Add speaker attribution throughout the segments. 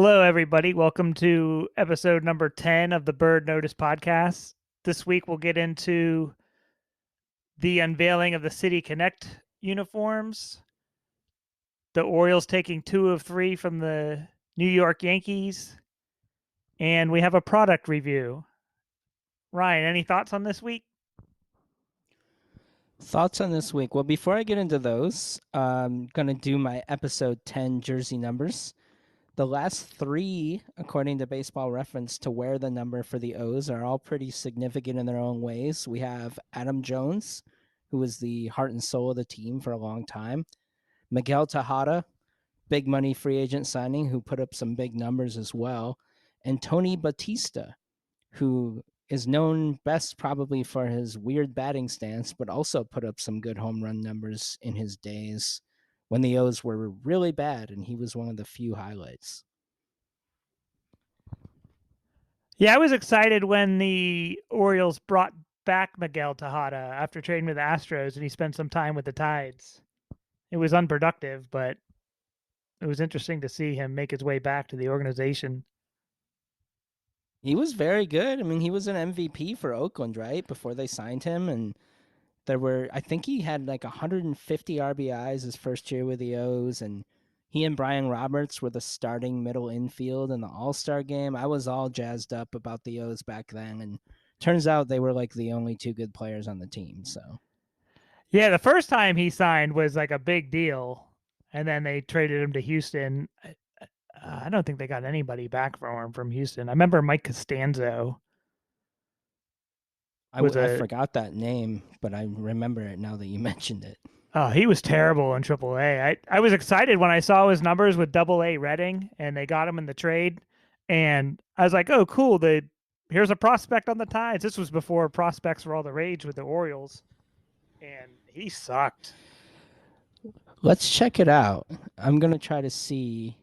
Speaker 1: Hello, everybody. Welcome to episode number 10 of the Bird Notice podcast. This week, we'll get into the unveiling of the City Connect uniforms, the Orioles taking 2 of 3 from the New York Yankees, and we have a product review. Ryan, any thoughts on this week?
Speaker 2: Thoughts on this week? Well, before I get into those, I'm going to do my episode 10 jersey numbers. The last three, according to Baseball Reference, to wear the number for the O's are all pretty significant in their own ways. We have Adam Jones, who was the heart and soul of the team for a long time, Miguel Tejada, big money free agent signing, who put up some big numbers as well, and Tony Batista, who is known best probably for his weird batting stance, but also put up some good home run numbers in his days when the O's were really bad, and he was one of the few highlights.
Speaker 1: Yeah, I was excited when the Orioles brought back Miguel Tejada after trading with the Astros, and he spent some time with the Tides. It was unproductive, but it was interesting to see him make his way back to the organization.
Speaker 2: He was very good. I mean, he was an MVP for Oakland, right? Before they signed him. And I think he had like 150 RBIs his first year with the O's. And he and Brian Roberts were the starting middle infield in the All Star game. I was all jazzed up about the O's back then. And turns out they were like the only two good players on the team. So
Speaker 1: Yeah, the first time he signed was like a big deal, and then they traded him to Houston. I don't think they got anybody back for him from Houston. I remember Mike Costanzo was
Speaker 2: I
Speaker 1: a
Speaker 2: forgot that name, but I remember it now that you mentioned it.
Speaker 1: he was terrible in AAA. I was excited when I saw his numbers with AA Reading, and they got him in the trade, and I was like, oh, cool. Here's a prospect on the Tides. This was before prospects were all the rage with the Orioles, and he sucked.
Speaker 2: Let's check it out. I'm going to try to see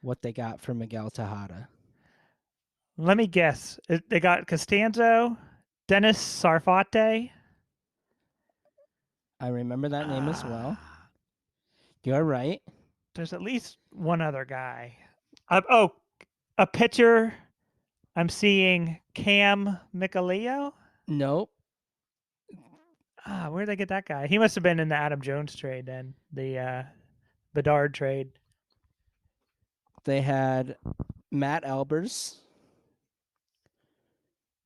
Speaker 2: what they got for Miguel Tejada.
Speaker 1: Let me guess. They got Costanzo, Dennis Sarfate.
Speaker 2: I remember that name as well.
Speaker 1: Ah,
Speaker 2: You're right.
Speaker 1: there's at least one other guy. Oh, a pitcher. I'm seeing Cam Michaleo.
Speaker 2: Nope.
Speaker 1: Where'd they get that guy? He must have been in the Adam Jones trade then, the Bedard trade.
Speaker 2: They had Matt Albers,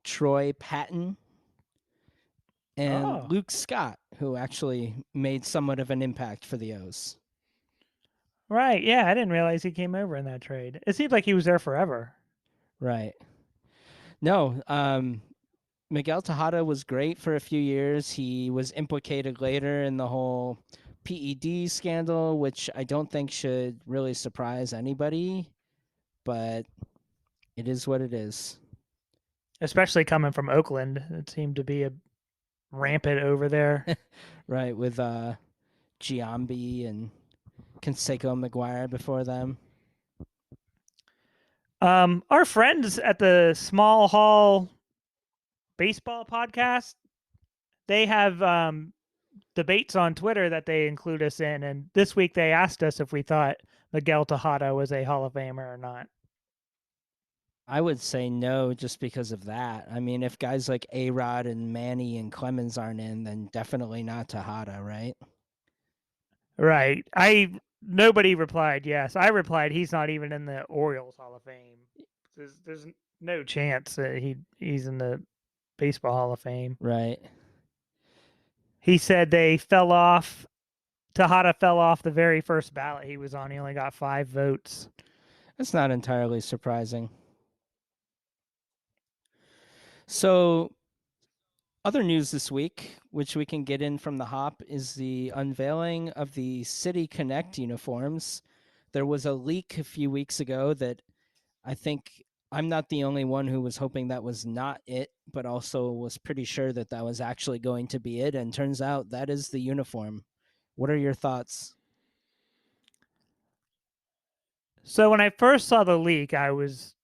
Speaker 2: Troy Patton, and
Speaker 1: Oh,
Speaker 2: Luke Scott, who actually made somewhat of an impact for the O's.
Speaker 1: right. Yeah, I didn't realize he came over in that trade. It seemed like he was there forever.
Speaker 2: Right. No, Miguel Tejada was great for a few years. He was implicated later in the whole PED scandal, which I don't think should really surprise anybody, but it is what it is.
Speaker 1: Especially coming from Oakland. It seemed to be a rampant over there.
Speaker 2: Right, with Giambi and Canseco McGuire before them.
Speaker 1: Our friends at the Small Hall Baseball podcast, they have debates on Twitter that they include us in, and this week they asked us if we thought Miguel Tejada was a Hall of Famer or not.
Speaker 2: I would say no just because of that. I mean, if guys like A-Rod and Manny and Clemens aren't in, then definitely not Tejada, right?
Speaker 1: Right. Nobody replied yes. I replied he's not even in the Orioles Hall of Fame. There's no chance that he's in the Baseball Hall of Fame.
Speaker 2: Right.
Speaker 1: He said they fell off. Tejada fell off the very first ballot he was on. He only got 5 votes.
Speaker 2: That's not entirely surprising. So, other news this week, which we can get in from the hop, is the unveiling of the City Connect uniforms. There was a leak a few weeks ago that I think I'm not the only one who was hoping that was not it, but also was pretty sure that that was actually going to be it. And turns out that is the uniform. What are your thoughts?
Speaker 1: So when I first saw the leak, I was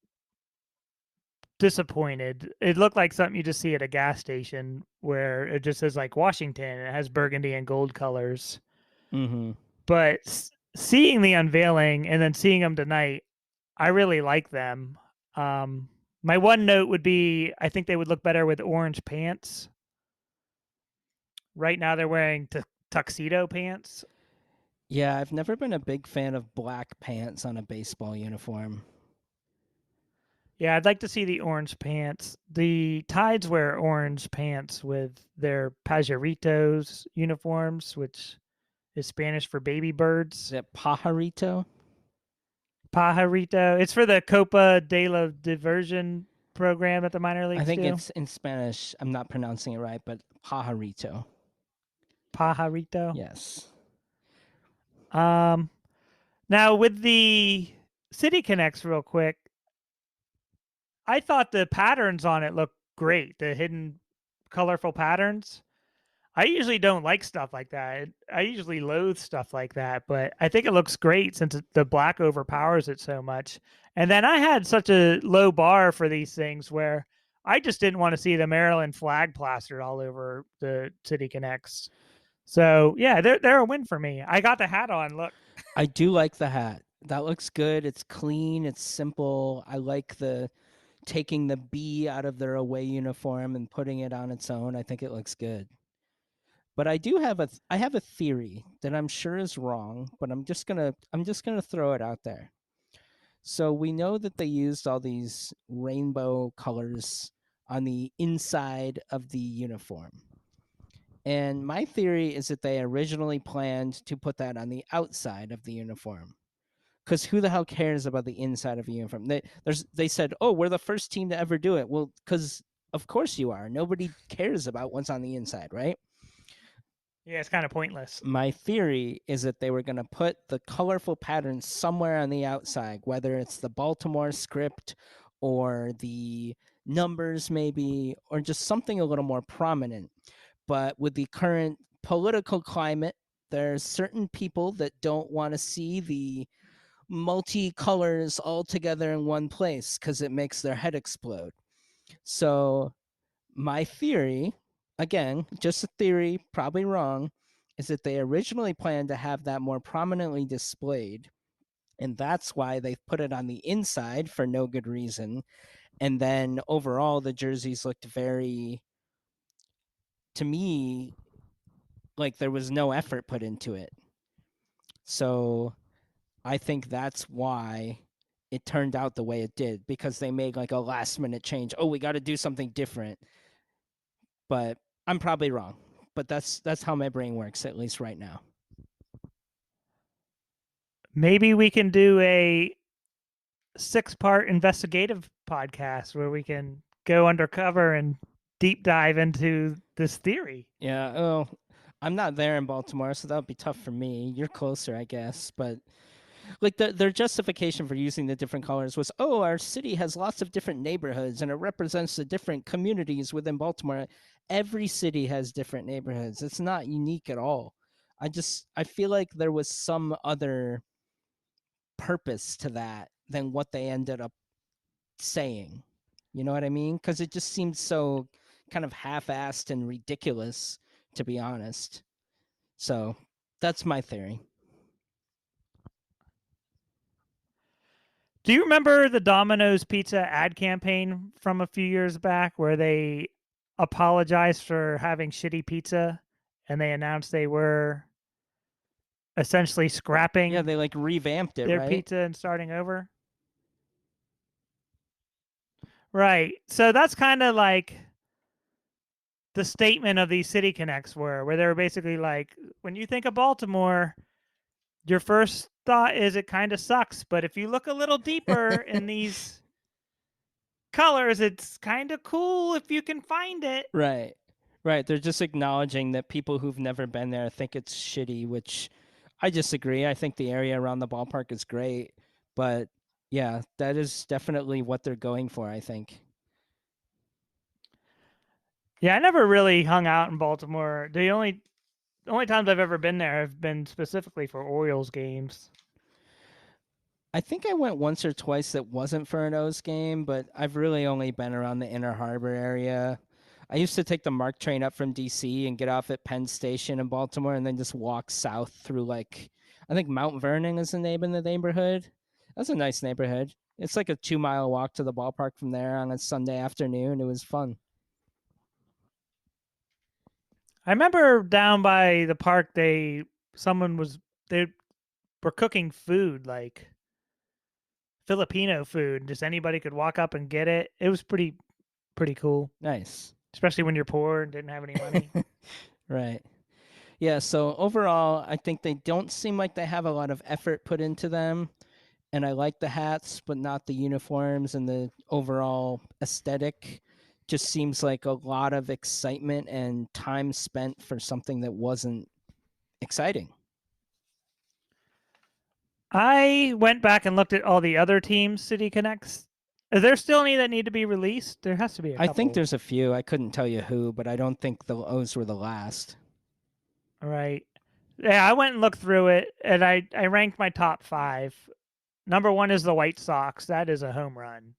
Speaker 1: disappointed. It looked like something you just see at a gas station where it just says like Washington and it has burgundy and gold colors.
Speaker 2: Mm-hmm.
Speaker 1: But seeing the unveiling and then seeing them tonight, I really like them. Um, my one note would be I think they would look better with orange pants. Right now they're wearing tuxedo pants.
Speaker 2: Yeah, I've never been a big fan of black pants on a baseball uniform.
Speaker 1: Yeah, I'd like to see the orange pants. The Tides wear orange pants with their pajaritos uniforms, which is Spanish for baby
Speaker 2: Is
Speaker 1: birds.
Speaker 2: it pajarito?
Speaker 1: Pajarito. It's for the Copa de la Diversion program that the minor
Speaker 2: I
Speaker 1: leagues
Speaker 2: think
Speaker 1: do.
Speaker 2: it's in Spanish. I'm not pronouncing it right, but pajarito.
Speaker 1: Pajarito.
Speaker 2: Yes.
Speaker 1: Um, Now with the City Connects, real quick, I thought the patterns on it looked great. The hidden, colorful patterns. I usually don't like stuff like that. I usually loathe stuff like that, but I think it looks great since the black overpowers it so much. And then I had such a low bar for these things where I just didn't want to see the Maryland flag plastered all over the City Connects. So yeah, they're a win for me. I got the hat on. Look,
Speaker 2: I do like the hat. That looks good. It's clean. It's simple. I like the taking the B out of their away uniform and putting it on its own. I think it looks good. But I have a theory that I'm sure is wrong, but I'm just gonna throw it out there. So we know that they used all these rainbow colors on the inside of the uniform. And my theory is that they originally planned to put that on the outside of the uniform. Because who the hell cares about the inside of a uniform? They said, oh, we're the first team to ever do it. Well, because of course you are. Nobody cares about what's on the inside, right?
Speaker 1: yeah, it's kind of pointless.
Speaker 2: My theory is that they were going to put the colorful patterns somewhere on the outside, whether it's the Baltimore script or the numbers, maybe, or just something a little more prominent. But with the current political climate, there's certain people that don't want to see the multicolors all together in one place because it makes their head explode. So my theory, again, just a theory, probably wrong, is that they originally planned to have that more prominently displayed. And that's why they put it on the inside for no good reason. And then overall, the jerseys looked very, to me, like there was no effort put into it. So I think that's why it turned out the way it did because they made like a last minute change. Oh, we got to do something different. But I'm probably wrong. But that's how my brain works at least right now.
Speaker 1: Maybe we can do a 6-part investigative podcast where we can go undercover and deep dive into this theory.
Speaker 2: Yeah, oh, I'm not there in Baltimore, so that would be tough for me. You're closer, I guess, but like their justification for using the different colors was, oh, our city has lots of different neighborhoods and it represents the different communities within Baltimore. Every city has different neighborhoods. It's not unique at all. I feel like there was some other purpose to that than what they ended up saying. You know what I mean? Because it just seemed so kind of half-assed and ridiculous, to be honest. So that's my theory.
Speaker 1: Do you remember the Domino's Pizza ad campaign from a few years back where they apologized for having shitty pizza and they announced they were essentially
Speaker 2: Yeah,
Speaker 1: scrapping
Speaker 2: they like revamped it,
Speaker 1: their
Speaker 2: right?
Speaker 1: pizza and starting over? Right. So that's kind of like the statement of these City Connects where they were basically like, when you think of Baltimore, your first thought is it kind of sucks, but if you look a little deeper in these colors, it's kind of cool if you can find it.
Speaker 2: Right. Right. They're just acknowledging that people who've never been there think it's shitty, which I disagree. I think the area around the ballpark is great. But yeah, that is definitely what they're going for, I think.
Speaker 1: Yeah, I never really hung out in Baltimore. The only times I've ever been there have been specifically for Orioles games.
Speaker 2: I think I went once or twice that wasn't for an O's game, but I've really only been around the Inner Harbor area. I used to take the MARC train up from DC and get off at Penn Station in Baltimore and then just walk south through like I think Mount Vernon is the name in the neighborhood. That's a nice neighborhood. It's like a 2 mile walk to the ballpark from there on a Sunday afternoon. It was fun.
Speaker 1: I remember down by the park, they were cooking food like Filipino food. Just anybody could walk up and get it. It was pretty cool,
Speaker 2: Nice.
Speaker 1: especially when you're poor and didn't have any money.
Speaker 2: Right. Yeah, so overall, I think they don't seem like they have a lot of effort put into them. And I like the hats, but not the uniforms, and the overall aesthetic just seems like a lot of excitement and time spent for something that wasn't exciting.
Speaker 1: I went back and looked at all the other teams City Connects. Is there still any that need to be released? There has to be a
Speaker 2: I think
Speaker 1: couple.
Speaker 2: there's a few. I couldn't tell you who, but I don't think the O's were the last.
Speaker 1: All right. Yeah, I went and looked through it, and I ranked my top 5. Number 1 is the White Sox. That is a home run.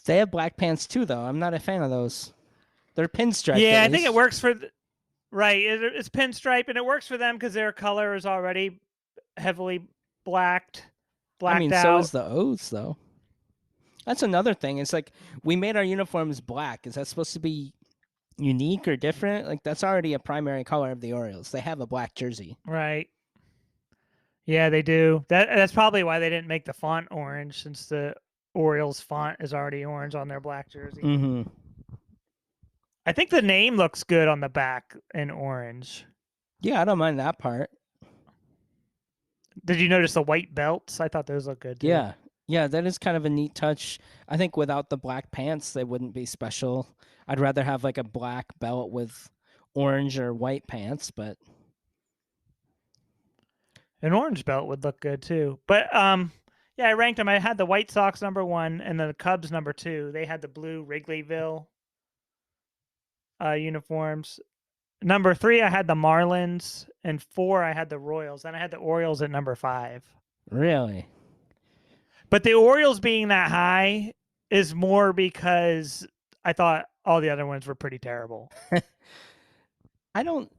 Speaker 2: They have black pants too, though. I'm not a fan of those. They're pinstriped at
Speaker 1: Yeah, I think it
Speaker 2: least.
Speaker 1: works for right. It's pinstripe, and it works for them because their color is already heavily
Speaker 2: I mean,
Speaker 1: blacked
Speaker 2: so is
Speaker 1: out.
Speaker 2: the O's, though. That's another thing. It's like we made our uniforms black. Is that supposed to be unique or different? Like that's already a primary color of the Orioles. They have a black jersey.
Speaker 1: Right. Yeah, they do. That's probably why they didn't make the font orange, since the Orioles font is already orange on their black jersey.
Speaker 2: Mm-hmm.
Speaker 1: I think the name looks good on the back in orange.
Speaker 2: Yeah, I don't mind that part.
Speaker 1: Did you notice the white belts? I thought those looked good too.
Speaker 2: Yeah. Yeah, that is kind of a neat touch. I think without the black pants, they wouldn't be special. I'd rather have like a black belt with orange or white pants, but
Speaker 1: An orange belt would look good too. But yeah, I ranked them. I had the White Sox number 1 and the Cubs number 2. They had the blue Wrigleyville uniforms. Number 3, I had the Marlins, and 4, I had the Royals. Then I had the Orioles at number 5.
Speaker 2: really.
Speaker 1: But the Orioles being that high is more because I thought all the other ones were pretty terrible.
Speaker 2: I don't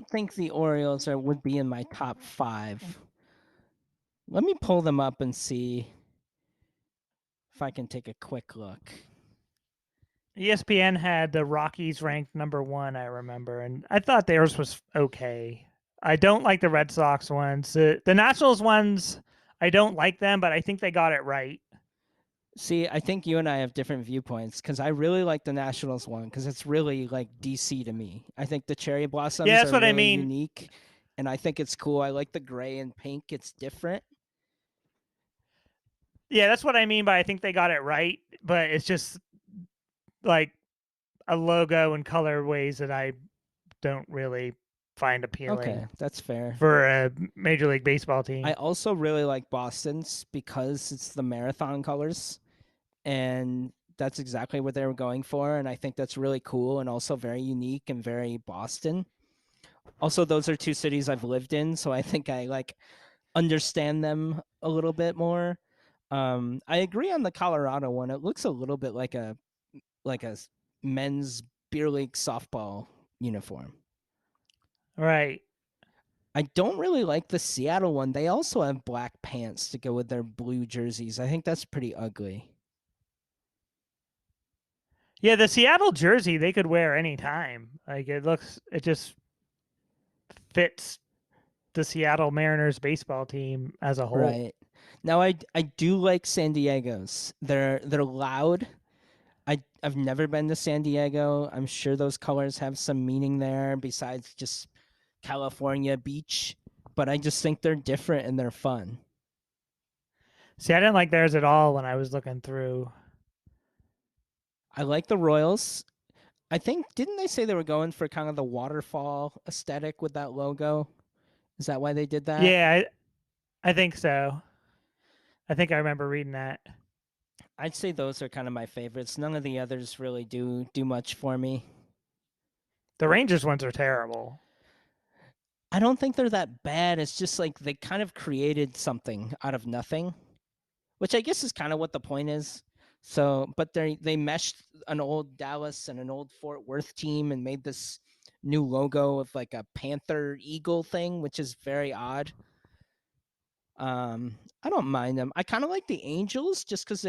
Speaker 2: think the Orioles would be in my top 5. Let me pull them up and see if I can take a quick look.
Speaker 1: ESPN had the Rockies ranked number 1, I remember, and I thought theirs was okay. I don't like the Red Sox ones. The Nationals ones, I don't like them, but I think they got it right.
Speaker 2: See, I think you and I have different viewpoints because I really like the Nationals one because it's really like DC to me. I think the cherry
Speaker 1: Yeah,
Speaker 2: blossoms
Speaker 1: that's
Speaker 2: are
Speaker 1: what I
Speaker 2: really
Speaker 1: mean.
Speaker 2: unique, and I think it's cool. I like the gray and pink; it's different.
Speaker 1: Yeah, that's what I mean by I think they got it right, but it's just like a logo and colorways that I don't really find appealing
Speaker 2: Okay, that's fair.
Speaker 1: for a Major League Baseball
Speaker 2: I
Speaker 1: team.
Speaker 2: also really like Boston's because it's the marathon colors, and that's exactly what they were going for. And I think that's really cool and also very unique and very Boston. Also, those are two cities I've lived in, so I think I like understand them a little bit more. I agree on the Colorado one. It looks a little bit like a men's beer league softball uniform.
Speaker 1: Right.
Speaker 2: I don't really like the Seattle one. They also have black pants to go with their blue jerseys. I think that's pretty ugly.
Speaker 1: Yeah, the Seattle jersey they could wear anytime. Like it just fits the Seattle Mariners baseball team as a whole.
Speaker 2: Right. Now I do like San Diego's. They're loud. I've never been to San Diego. I'm sure those colors have some meaning there besides just California beach, but I just think they're different and they're fun.
Speaker 1: See, I didn't like theirs at all when I was looking through.
Speaker 2: I like the Royals. I think didn't they say they were going for kind of the waterfall aesthetic with that logo? Is that why they did that?
Speaker 1: Yeah, I think so. I think I remember reading that.
Speaker 2: I'd say those are kind of my favorites. None of the others really do much for me.
Speaker 1: The Rangers ones are terrible.
Speaker 2: I don't think they're that bad. It's just like they kind of created something out of nothing, which I guess is kind of what the point is. So, but they meshed an old Dallas and an old Fort Worth team and made this new logo of like a panther eagle thing, which is very odd. I don't mind them. I kind of like the Angels just because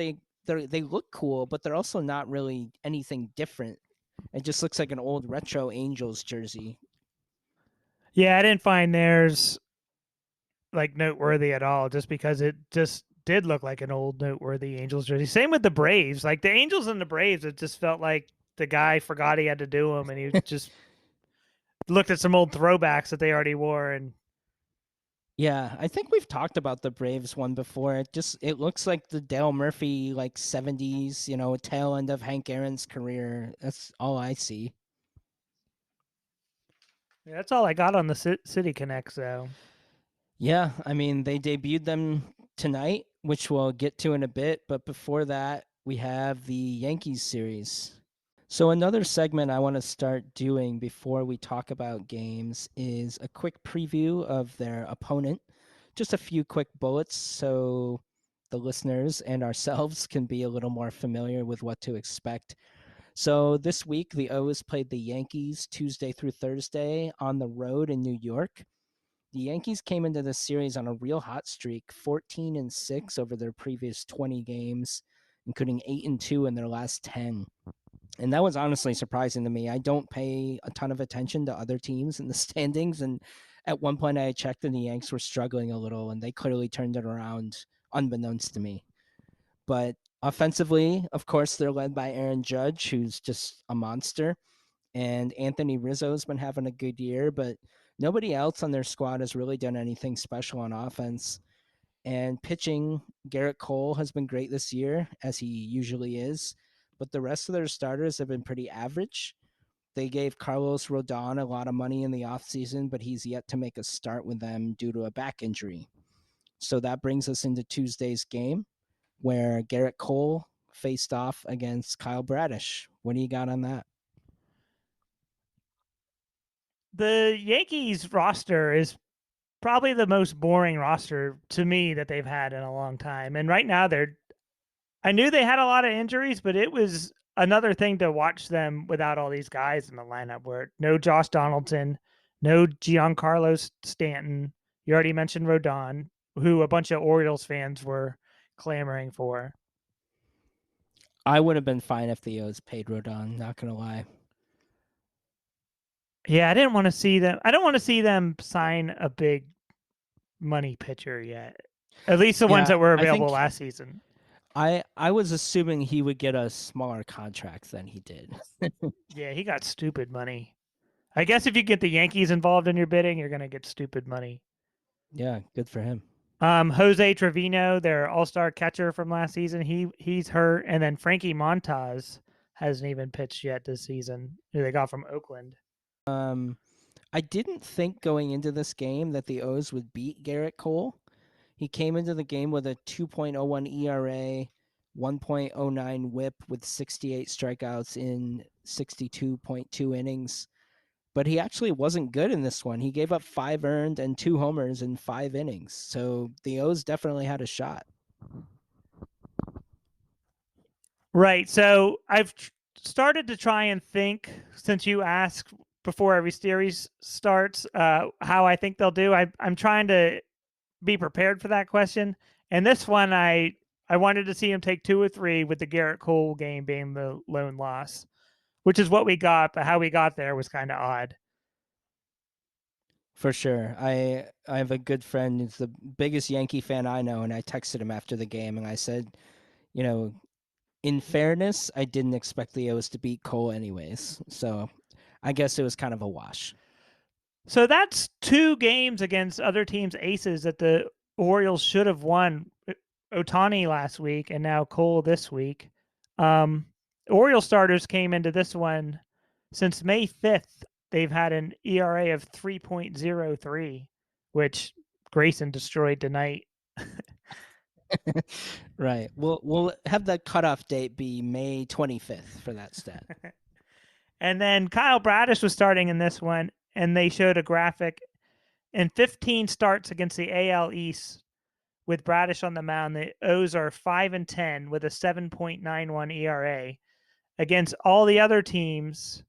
Speaker 2: they look cool, but they're also not really anything different. It just looks like an old retro Angels jersey.
Speaker 1: Yeah, I didn't find theirs like noteworthy at all, just because it just did look like an old noteworthy Angels jersey. Same with the Braves. Like the Angels and the Braves, it just felt like the guy forgot he had to do them, and he just looked at some old throwbacks that they already wore. And
Speaker 2: Yeah, I think we've talked about the Braves one before. It looks like the Dale Murphy like 70s, tail end of Hank Aaron's career. That's all I see.
Speaker 1: yeah, that's all I got on the City Connects, though.
Speaker 2: Yeah, I mean, they debuted them tonight, which we'll get to in a bit, but before that, we have the Yankees series. So, another segment I want to start doing before we talk about games is a quick preview of their opponent. Just a few quick bullets so the listeners and ourselves can be a little more familiar with what to expect. So, this week, the O's played the Yankees Tuesday through Thursday on the road in New York. The Yankees came into this series on a real hot streak, 14-6 over their previous 20 games, including 8-2 in their last 10. And that was honestly surprising to me. I don't pay a ton of attention to other teams in the standings. And at one point, I checked and the Yanks were struggling a little, and they clearly turned it around unbeknownst to me. But offensively, of course, they're led by Aaron Judge, who's just a monster. And Anthony Rizzo's been having a good year, but nobody else on their squad has really done anything special on offense. And pitching, Garrett Cole has been great this year, as he usually is, but the rest of their starters have been pretty average. They gave Carlos Rodon a lot of money in the offseason, but he's yet to make a start with them due to a back injury. So that brings us into Tuesday's game, where Garrett Cole faced off against Kyle Bradish. What do you got on that?
Speaker 1: The Yankees roster is probably the most boring roster to me that they've had in a long time. And right now I knew they had a lot of injuries, but it was another thing to watch them without all these guys in the lineup, where no Josh Donaldson, no Giancarlo Stanton. You already mentioned Rodon, who a bunch of Orioles fans were clamoring for.
Speaker 2: I would have been fine if the O's paid Rodon, not going to lie.
Speaker 1: Yeah, I didn't want to see them. I don't want to see them sign a big money pitcher yet. At least the ones
Speaker 2: Yeah,
Speaker 1: that were
Speaker 2: I
Speaker 1: available
Speaker 2: think
Speaker 1: last season.
Speaker 2: I was assuming he would get a smaller contract than he did.
Speaker 1: Yeah, he got stupid money. I guess if you get the Yankees involved in your bidding, you're going to get stupid money.
Speaker 2: Yeah, good for him.
Speaker 1: Jose Trevino, their all-star catcher from last season, he's hurt, and then Frankie Montas hasn't even pitched yet this season, who they got from Oakland.
Speaker 2: I didn't think going into this game that the O's would beat Garrett Cole. He came into the game with a 2.01 ERA, 1.09 WHIP with 68 strikeouts in 62.2 innings. But he actually wasn't good in this one. He gave up 5 earned and 2 homers in 5 innings. So the O's definitely had a shot.
Speaker 1: Right. So I've started to try and think, since you asked before every series starts, how I think they'll do. I'm trying to be prepared for that question. And this one, I wanted to see him take 2 or 3, with the Garrett Cole game being the lone loss, which is what we got. But how we got there was kind of odd.
Speaker 2: For sure. I have a good friend who's the biggest Yankee fan I know, and I texted him after the game and I said, you know, in fairness, I didn't expect the O's to beat Cole anyways. So I guess it was kind of a wash.
Speaker 1: So that's 2 games against other teams' aces that the Orioles should have won. Otani last week and now Cole this week. Um, Oriole starters came into this one since May 5th. They've had an ERA of 3.03, which Grayson destroyed tonight.
Speaker 2: Right. We'll have that cutoff date be May 25th for that stat.
Speaker 1: And then Kyle Bradish was starting in this one, and they showed a graphic. In 15 starts against the AL East, with Bradish on the mound, the O's are 5-10 with a 7.91 ERA. Against all the other teams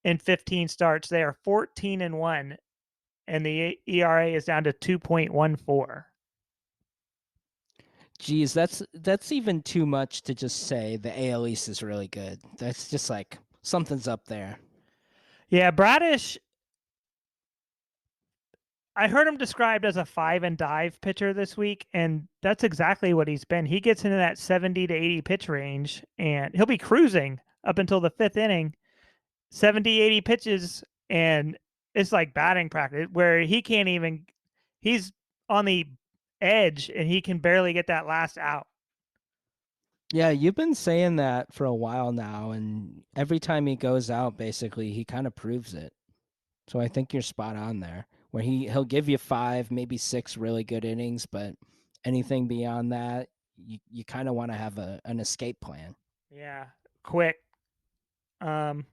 Speaker 1: in 15 starts, they are 14-1, and the ERA is down to 2.14.
Speaker 2: Geez, that's even too much to just say the AL East is really good. That's just like something's up there.
Speaker 1: Yeah, Bradish, I heard him described as a five and dive pitcher this week, and that's exactly what he's been. He gets into that 70 to 80 pitch range, and he'll be cruising up until the fifth inning, 70, 80 pitches, and it's like batting practice where he can't even, he's on the edge and he can barely get that last out.
Speaker 2: Yeah, you've been saying that for a while now, and every time he goes out, basically, he kind of proves it. So I think you're spot on there. Where he'll give you 5, maybe 6 really good innings, but anything beyond that, you kind of want to have an escape plan.
Speaker 1: Yeah, quick. Um,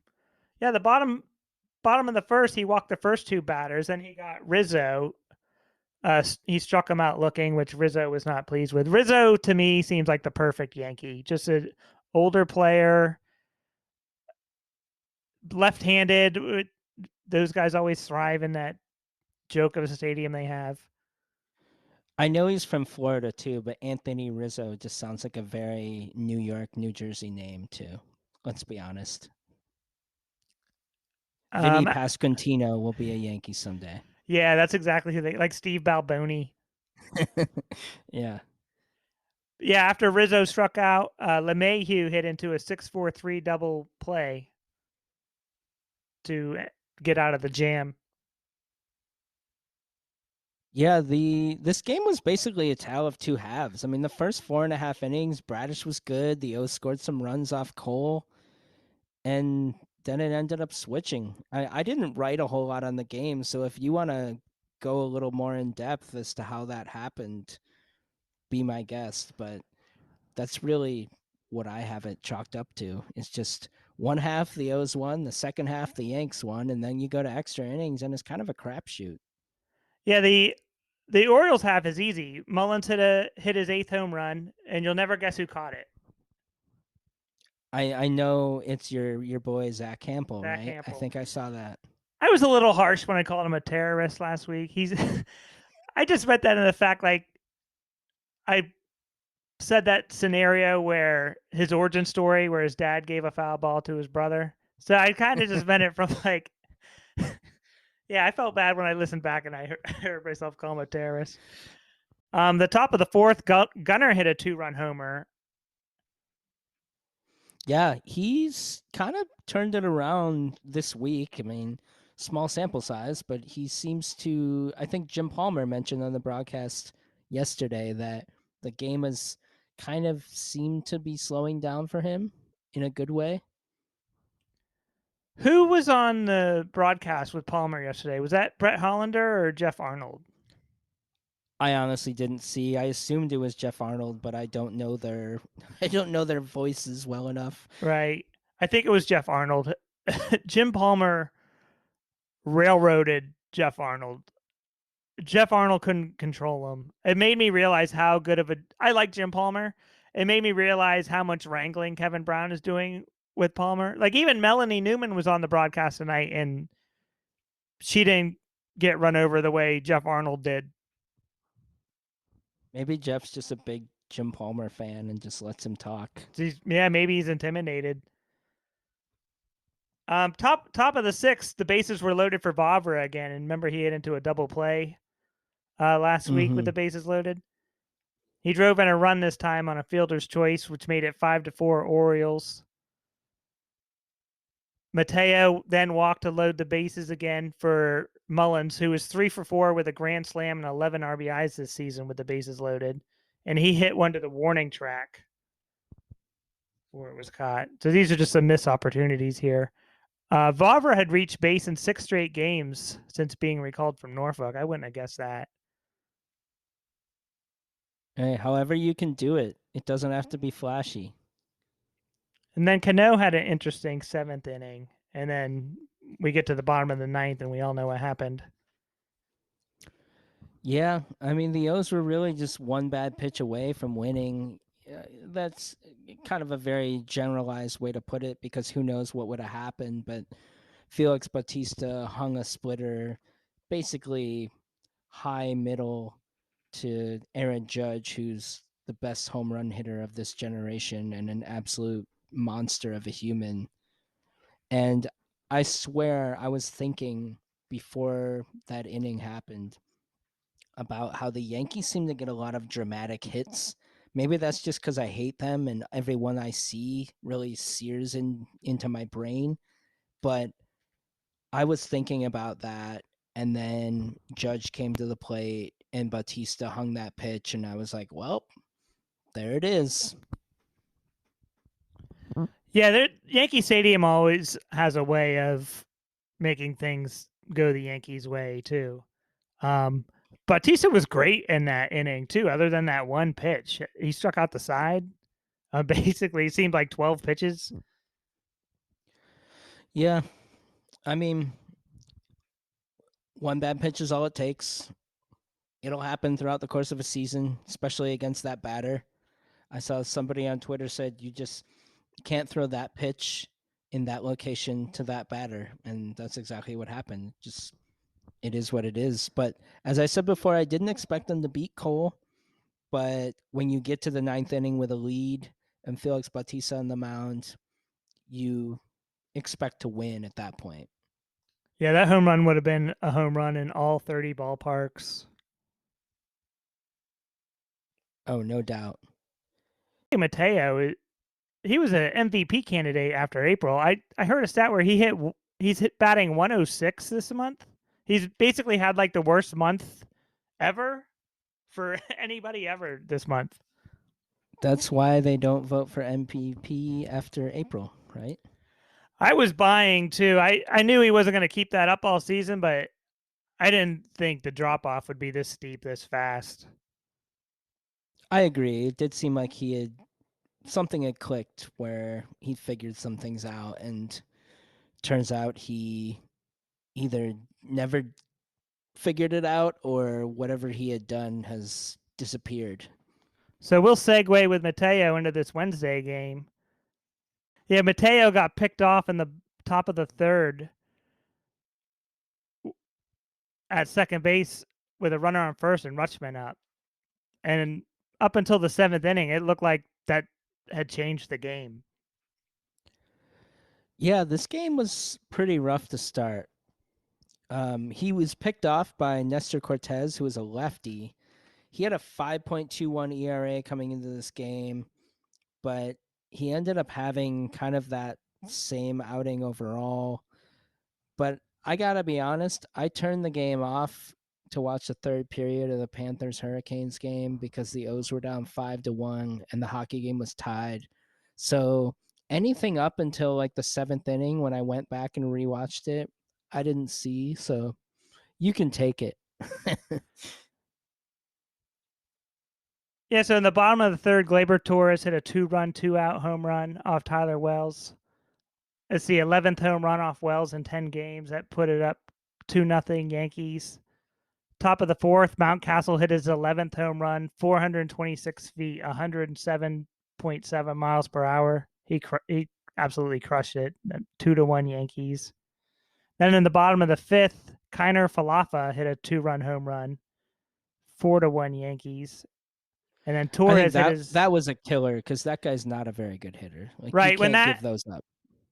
Speaker 1: yeah, the bottom of the first, he walked the first two batters, then he got Rizzo. He struck him out looking, which Rizzo was not pleased with. Rizzo to me seems like the perfect Yankee, just an older player, left-handed. Those guys always thrive in that joke of a stadium they have.
Speaker 2: I know he's from Florida too, but Anthony Rizzo just sounds like a very New York, New Jersey name too. Let's be honest. Vinny
Speaker 1: Um,
Speaker 2: Pasquantino will be a Yankee someday.
Speaker 1: yeah, that's exactly who they like. Steve Balboni.
Speaker 2: Yeah.
Speaker 1: Yeah, after Rizzo struck out, LeMahieu hit into a 6-4-3 double play to get out of the jam.
Speaker 2: Yeah, the this game was basically a tale of two halves. I mean, the first 4.5 innings, Bradish was good. The O's scored some runs off Cole, and then it ended up switching. I didn't write a whole lot on the game, so if you want to go a little more in depth as to how that happened, be my guest. But that's really what I have it chalked up to. It's just one half the O's won, the second half the Yanks won, and then you go to extra innings, and it's kind of a crapshoot.
Speaker 1: Yeah, the Orioles half is easy. Mullins hit his eighth home run, and you'll never guess who caught it.
Speaker 2: I know it's your boy Zach Campbell,
Speaker 1: Zach
Speaker 2: right? I
Speaker 1: Hampel.
Speaker 2: think I saw that.
Speaker 1: I was a little harsh when I called him a terrorist last week. He's I just meant that in the fact like I said that scenario where his origin story where his dad gave a foul ball to his brother. So I kind of just meant it from like yeah, I felt bad when I listened back and I heard myself call him a terrorist. The top of the fourth, Gunner hit a 2-run homer.
Speaker 2: Yeah, he's kind of turned it around this week. I mean, small sample size, but he seems to. I think Jim Palmer mentioned on the broadcast yesterday that the game has kind of seemed to be slowing down for him in a good way.
Speaker 1: Who was on the broadcast with Palmer yesterday? Was that Brett Hollander or Jeff Arnold?
Speaker 2: I honestly didn't see. I assumed it was Jeff Arnold, but I don't know their I don't know their voices well enough.
Speaker 1: Right. I think it was Jeff Arnold. Jim Palmer railroaded Jeff Arnold. Jeff Arnold couldn't control him. It made me realize how good of a I like Jim Palmer. It made me realize how much wrangling Kevin Brown is doing with Palmer. Like even Melanie Newman was on the broadcast tonight and she didn't get run over the way Jeff Arnold did.
Speaker 2: Maybe Jeff's just a big Jim Palmer fan and just lets him talk.
Speaker 1: Yeah, maybe he's intimidated. Top of the sixth, the bases were loaded for Vavra again, and remember he hit into a double play last week with
Speaker 2: Mm-hmm.
Speaker 1: the bases loaded. He drove in a run this time on a fielder's choice, which made it 5-4 Orioles. Mateo then walked to load the bases again for Mullins, who was 3-for-4 with a grand slam and 11 RBIs this season with the bases loaded, and he hit one to the warning track where it was caught. So these are just some missed opportunities here. Vavra had reached base in 6 straight games since being recalled from Norfolk. I wouldn't have guessed that.
Speaker 2: Hey, however you can do it. It doesn't have to be flashy.
Speaker 1: And then Cano had an interesting seventh inning. And then we get to the bottom of the ninth, and we all know what happened.
Speaker 2: Yeah, I mean the O's were really just one bad pitch away from winning. That's kind of a very generalized way to put it because who knows what would have happened. But Felix Bautista hung a splitter, basically high middle to Aaron Judge, who's the best home run hitter of this generation and an absolute monster of a human. And I swear I was thinking before that inning happened about how the Yankees seem to get a lot of dramatic hits. Maybe that's just because I hate them and everyone I see really sears into my brain. But I was thinking about that, and then Judge came to the plate and Bautista hung that pitch, and I was like, well, there it is.
Speaker 1: Yeah, Yankee Stadium always has a way of making things go the Yankees' way too. Um, Bautista was great in that inning too. Other than that one pitch, he struck out the side. Basically, it seemed like 12 pitches.
Speaker 2: Yeah, I mean, one bad pitch is all it takes. It'll happen throughout the course of a season, especially against that batter. I saw somebody on Twitter said you just can't throw that pitch in that location to that batter, and that's exactly what happened. Just it is what it is. But as I said before, I didn't expect them to beat Cole. But when you get to the ninth inning with a lead and Felix Bautista on the mound, you expect to win at that point.
Speaker 1: Yeah, that home run would have been a home run in all 30 ballparks.
Speaker 2: Oh, no doubt.
Speaker 1: Mateo, he was an MVP candidate after April. I heard a stat where he's hit batting 106 this month. He's basically had like the worst month ever for anybody ever this month.
Speaker 2: That's why they don't vote for MVP after April, right?
Speaker 1: I was buying too. I knew he wasn't going to keep that up all season, but I didn't think the drop off would be this steep this fast.
Speaker 2: I agree. It did seem like something had clicked where he figured some things out, and turns out he either never figured it out or whatever he had done has disappeared.
Speaker 1: So we'll segue with Mateo into this Wednesday game. Yeah, Mateo got picked off in the top of the third at second base with a runner on first and Rutschman up. And up until the seventh inning, it looked like that had changed the game.
Speaker 2: Yeah, this game was pretty rough to start. He was picked off by Nestor Cortez, who was a lefty. He had a 5.21 ERA coming into this game, but he ended up having kind of that same outing overall. But I got to be honest, I turned the game off to watch the third period of the Panthers Hurricanes game because the O's were down 5-1 and the hockey game was tied. So anything up until like the seventh inning when I went back and rewatched it, I didn't see. So you can take it.
Speaker 1: Yeah, so in the bottom of the third, Gleyber Torres hit a 2-run, 2-out home run off Tyler Wells. It's the 11th home run off Wells in 10 games. That put it up 2-0 Yankees. Top of the fourth, Mountcastle hit his 11th home run, 426 feet, 107.7 miles per hour. He absolutely crushed it. 2-1 Yankees. Then in the bottom of the fifth, Kiner Falefa hit a 2-run home run, 4-1 Yankees. And then
Speaker 2: I think
Speaker 1: Torres hit his
Speaker 2: that was a killer because that guy's not a very good hitter. Like you
Speaker 1: right when
Speaker 2: can't
Speaker 1: that
Speaker 2: give those up.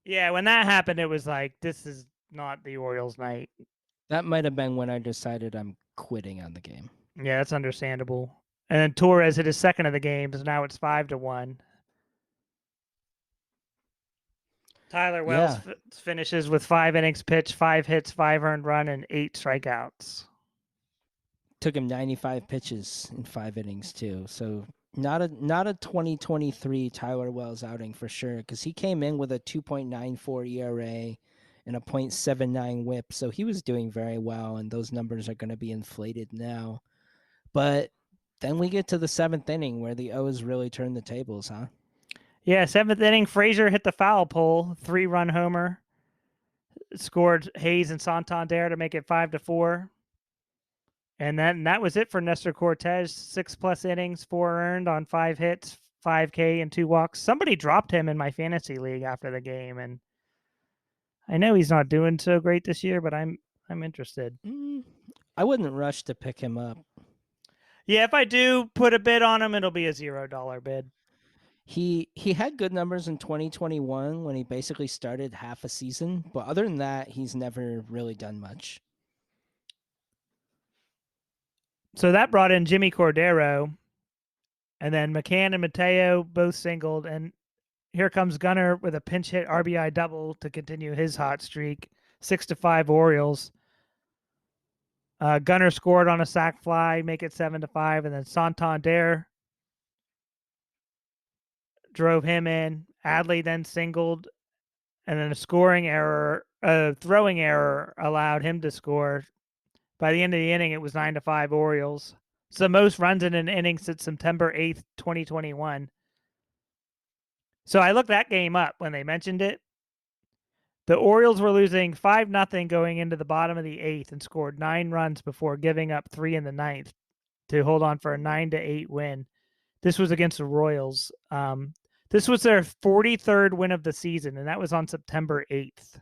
Speaker 1: when that happened, it was like this is not the Orioles' night.
Speaker 2: That might have been when I decided I'm quitting on the game.
Speaker 1: Yeah, that's understandable. And then Torres hit his second of the game, so now it's 5-1. Tyler Wells
Speaker 2: Yeah,
Speaker 1: finishes with 5 innings pitched, 5 hits, 5 earned run, and 8 strikeouts.
Speaker 2: took him 95 pitches in 5 innings too. So not a 2023 Tyler Wells outing for sure because he came in with a 2.94 ERA and a .79 WHIP. So he was doing very well, and those numbers are going to be inflated now. But then we get to the seventh inning where the O's really turn the tables, huh?
Speaker 1: Yeah, seventh inning, Frazier hit the foul pole, 3-run homer. Scored Hayes and Santander to make it 5-4. And then that was it for Nestor Cortez. 6+ innings, 4 earned on 5 hits, 5K, and 2 walks. Somebody dropped him in my fantasy league after the game, and I know he's not doing so great this year, but I'm interested.
Speaker 2: I wouldn't rush to pick him up.
Speaker 1: Yeah, if I do put a bid on him, it'll be a $0 bid.
Speaker 2: He had good numbers in 2021 when he basically started half a season, but other than that, he's never really done much.
Speaker 1: So that brought in Jimmy Cordero, and then McCann and Mateo both singled, and here comes Gunnar with a pinch hit RBI double to continue his hot streak. 6-5 Orioles. Gunnar scored on a sac fly, make it 7-5, and then Santander drove him in. Adley then singled, and then a throwing error allowed him to score. By the end of the inning, it was 9-5 Orioles. It's the most runs in an inning since September 8th, 2021. So I looked that game up when they mentioned it. The Orioles were losing 5-0 going into the bottom of the eighth and scored 9 runs before giving up 3 in the ninth to hold on for a 9-8 win. This was against the Royals. This was their 43rd win of the season, and that was on September 8th.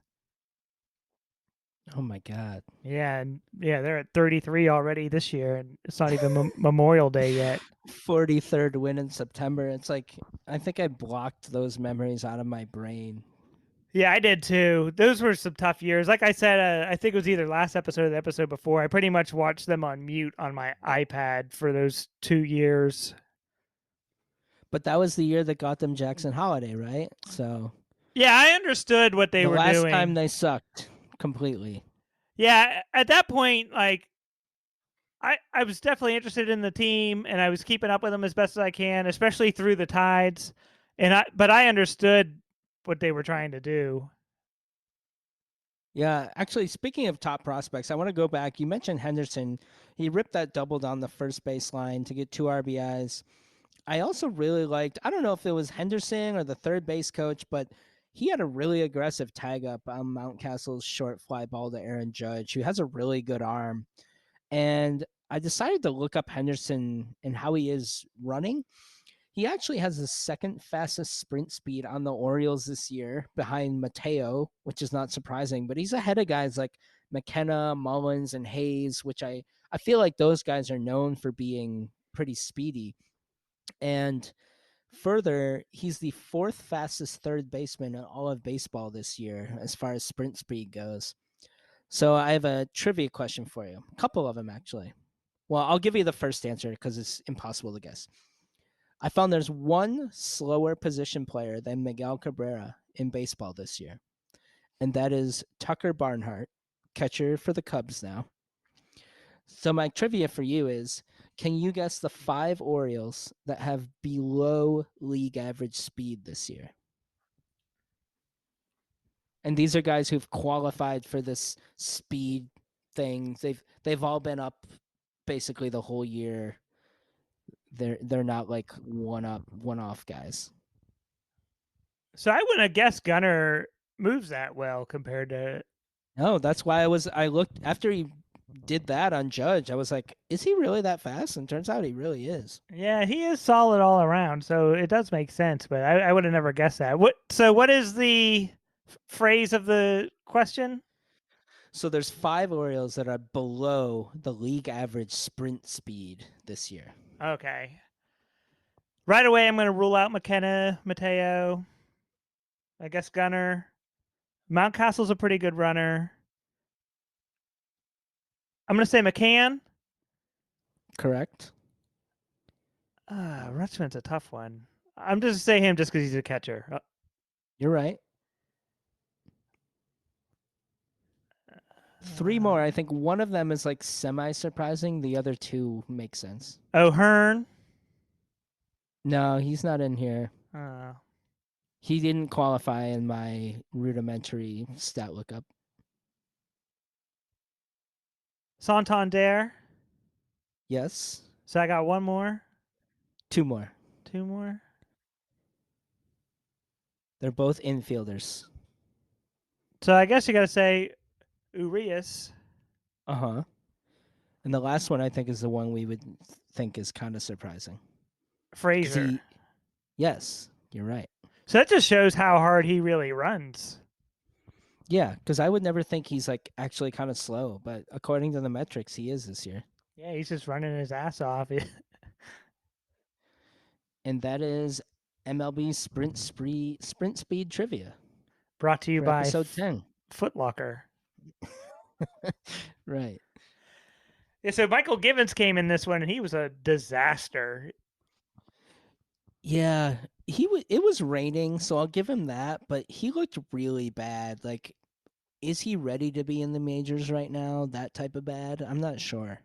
Speaker 2: Oh my god.
Speaker 1: Yeah, and yeah, they're at 33 already this year, and it's not even Memorial Day yet.
Speaker 2: 43rd win in September. It's like I think I blocked those memories out of my brain.
Speaker 1: Yeah, I did too. Those were some tough years. Like I said, I think it was either last episode or the episode before. I pretty much watched them on mute on my iPad for those 2 years.
Speaker 2: But that was the year that got them Jackson Holiday, right? So
Speaker 1: Yeah, I understood what they
Speaker 2: the
Speaker 1: were
Speaker 2: last time
Speaker 1: doing.
Speaker 2: they sucked completely.
Speaker 1: Yeah, at that point, like I was definitely interested in the team, and I was keeping up with them as best as I can, especially through the tides. But I understood what they were trying to do.
Speaker 2: Yeah, actually, speaking of top prospects, I want to go back. You mentioned Henderson. He ripped that double down the first baseline to get 2 RBIs. I also really liked, I don't know if it was Henderson or the third base coach, but he had a really aggressive tag up on Mountcastle's short fly ball to Aaron Judge, who has a really good arm. And I decided to look up Henderson and how he is running. He actually has the second fastest sprint speed on the Orioles this year behind Mateo, which is not surprising, but he's ahead of guys like McKenna, Mullins, and Hayes, which I feel like those guys are known for being pretty speedy. And further, he's the fourth fastest third baseman in all of baseball this year as far as sprint speed goes. So I have a trivia question for you. A couple of them, actually. Well, I'll give you the first answer because it's impossible to guess. I found there's one slower position player than Miguel Cabrera in baseball this year, and that is Tucker Barnhart, catcher for the Cubs now. So my trivia for you is, can you guess the 5 Orioles that have below league average speed this year? And these are guys who've qualified for this speed thing. They've all been up basically the whole year. They're not like one up, one off guys.
Speaker 1: So I wouldn't have guessed Gunnar moves that well compared to.
Speaker 2: No, that's why I looked after he did that on Judge. I was like, is he really that fast? And turns out he really is.
Speaker 1: Yeah, he is solid all around, so it does make sense. But I would have never guessed that. What is the phrase of the question?
Speaker 2: So there's 5 Orioles that are below the league average sprint speed this year.
Speaker 1: Okay. Right away, I'm going to rule out McKenna, Mateo. I guess Gunnar. Mountcastle's a pretty good runner. I'm going to say McCann.
Speaker 2: Correct?
Speaker 1: Rutschman's a tough one. I'm just say him just because he's a catcher.
Speaker 2: You're right. 3 more. I think one of them is like semi surprising. The other 2 make sense.
Speaker 1: O'Hearn.
Speaker 2: No, he's not in here.
Speaker 1: Uh,
Speaker 2: He didn't qualify in my rudimentary stat lookup.
Speaker 1: Santander.
Speaker 2: Yes.
Speaker 1: So I got one more,
Speaker 2: 2 more.
Speaker 1: 2 more.
Speaker 2: They're both infielders.
Speaker 1: So I guess you got to say Urias.
Speaker 2: Uh huh. And the last one I think is the one we would think is kind of surprising. Because
Speaker 1: Frazier.
Speaker 2: yes, you're right.
Speaker 1: So that just shows how hard he really runs.
Speaker 2: Yeah, because I would never think he's like actually kind of slow, but according to the metrics, he is this year.
Speaker 1: Yeah, he's just running his ass off.
Speaker 2: And that is MLB Sprint Speed Trivia
Speaker 1: Brought to you
Speaker 2: for
Speaker 1: by
Speaker 2: episode 10.
Speaker 1: Footlocker.
Speaker 2: Right.
Speaker 1: Yeah, so Michael Givens came in this one, and he was a disaster.
Speaker 2: Yeah, it was raining, so I'll give him that, but he looked really bad. Like, is he ready to be in the majors right now? That type of bad? I'm not sure.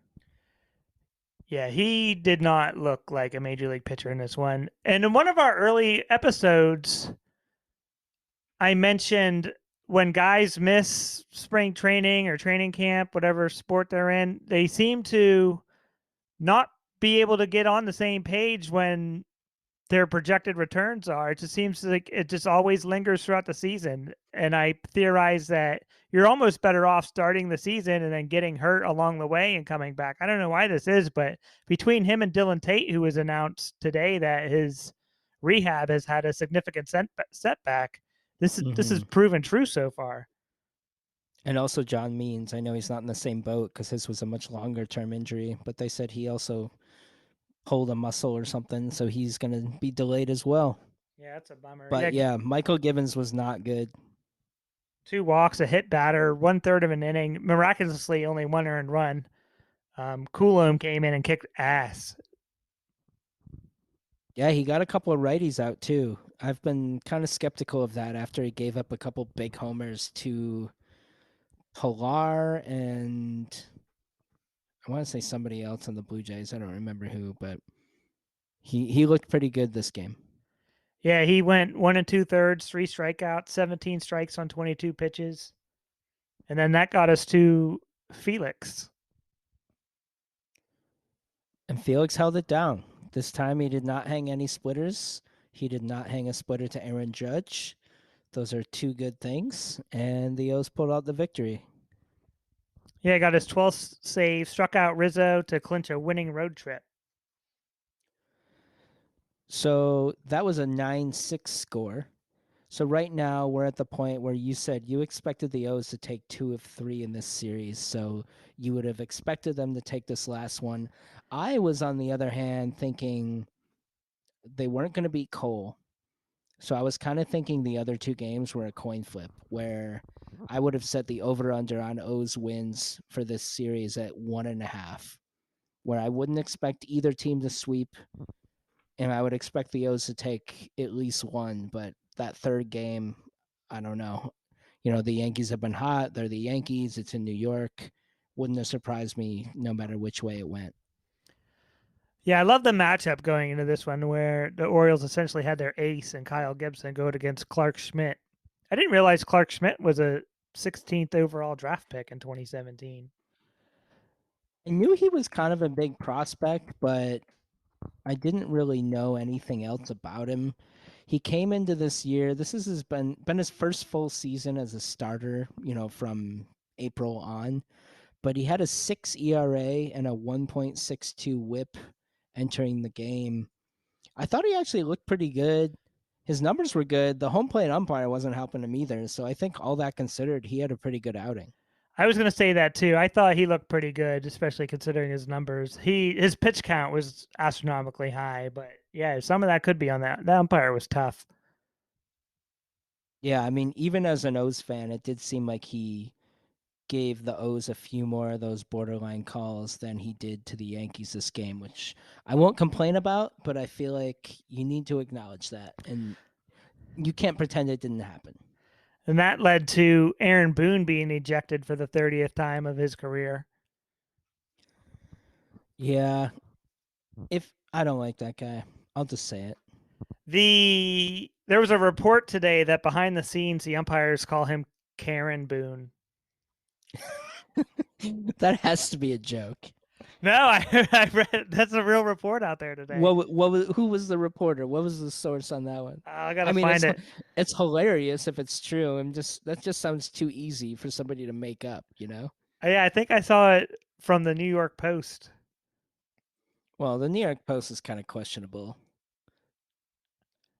Speaker 1: Yeah, he did not look like a major league pitcher in this one. And in one of our early episodes, I mentioned when guys miss spring training or training camp, whatever sport they're in, they seem to not be able to get on the same page when their projected returns are. It just seems like it just always lingers throughout the season. And I theorize that you're almost better off starting the season and then getting hurt along the way and coming back. I don't know why this is, but between him and Dylan Tate, who was announced today that his rehab has had a significant setback, this
Speaker 2: Hmm.
Speaker 1: is proven true so far.
Speaker 2: And also John Means. I know he's not in the same boat because his was a much longer term injury, but they said he also pulled a muscle or something, so he's going to be delayed as well.
Speaker 1: Yeah, that's a bummer.
Speaker 2: But
Speaker 1: Yeah,
Speaker 2: yeah, Michael Givens was not good.
Speaker 1: 2 walks, a hit batter, 1/3 of an inning. Miraculously, only 1 earned run. Coulomb came in and kicked ass.
Speaker 2: Yeah, he got a couple of righties out too. I've been kind of skeptical of that after he gave up a couple big homers to Pilar and I want to say somebody else on the Blue Jays. I don't remember who, but he looked pretty good this game.
Speaker 1: Yeah, he went 1 2/3, 3 strikeouts, 17 strikes on 22 pitches. And then that got us to Felix.
Speaker 2: And Felix held it down. This time he did not hang any splitters. He did not hang a splitter to Aaron Judge. Those are two good things, and the O's pulled out the victory.
Speaker 1: Yeah, got his 12th save, struck out Rizzo to clinch a winning road trip.
Speaker 2: So that was a 9-6 score. So right now we're at the point where you said you expected the O's to take 2 of 3 in this series. So you would have expected them to take this last one. I was on the other hand thinking they weren't going to beat Cole. So I was kind of thinking the other two games were a coin flip where I would have set the over under on O's wins for this series at 1.5, where I wouldn't expect either team to sweep and I would expect the O's to take at least one, but that third game, I don't know. You know, the Yankees have been hot. They're the Yankees. It's in New York. Wouldn't have surprised me no matter which way it went.
Speaker 1: Yeah, I love the matchup going into this one where the Orioles essentially had their ace and Kyle Gibson go against Clark Schmidt. I didn't realize Clark Schmidt was a 16th overall draft pick in 2017.
Speaker 2: I knew he was kind of a big prospect, but I didn't really know anything else about him. He came into this year. This has been his first full season as a starter, you know, from April on. But he had a 6 ERA and a 1.62 WHIP entering the game. I thought he actually looked pretty good. His numbers were good. The home plate umpire wasn't helping him either. So I think all that considered, he had a pretty good outing.
Speaker 1: I was going to say that too. I thought he looked pretty good, especially considering his numbers. His pitch count was astronomically high, but yeah, some of that could be on that. The umpire was tough.
Speaker 2: Yeah, I mean, even as an O's fan, it did seem like he gave the O's a few more of those borderline calls than he did to the Yankees this game, which I won't complain about, but I feel like you need to acknowledge that. And you can't pretend it didn't happen.
Speaker 1: And that led to Aaron Boone being ejected for the 30th time of his career.
Speaker 2: Yeah, if I don't like that guy, I'll just say it.
Speaker 1: There was a report today that behind the scenes the umpires call him Karen Boone.
Speaker 2: That has to be a joke.
Speaker 1: No, I read that's a real report out there today.
Speaker 2: Who was the reporter? What was the source on that one?
Speaker 1: I gotta
Speaker 2: I mean,
Speaker 1: find it.
Speaker 2: it's hilarious if it's true. That just sounds too easy for somebody to make up, you know?
Speaker 1: Yeah, I think I saw it from the New York Post.
Speaker 2: Well, the New York Post is kind of questionable.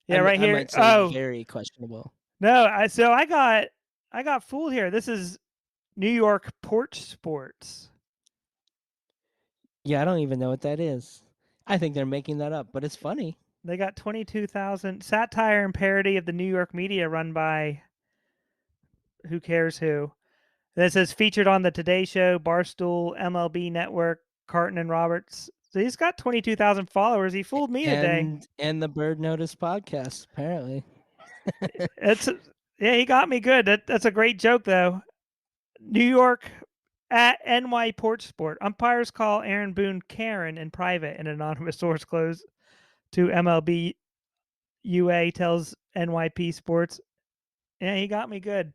Speaker 1: Yeah, right
Speaker 2: I
Speaker 1: here.
Speaker 2: might say
Speaker 1: Oh
Speaker 2: very questionable.
Speaker 1: no, I got fooled here. This is New York Porch Sports.
Speaker 2: Yeah, I don't even know what that is. I think they're making that up, but it's funny.
Speaker 1: They got 22,000 satire and parody of the New York media run by who cares who. This says featured on the Today Show, Barstool, MLB Network, Carton and Roberts. So he's got 22,000 followers. He fooled me today.
Speaker 2: And the Bird Notice podcast, apparently.
Speaker 1: It's yeah, he got me good. That's a great joke though. New York at NY Porch Sport. Umpires call Aaron Boone Karen in private. An anonymous source close to MLB UA tells NYP Sports. Yeah, he got me good.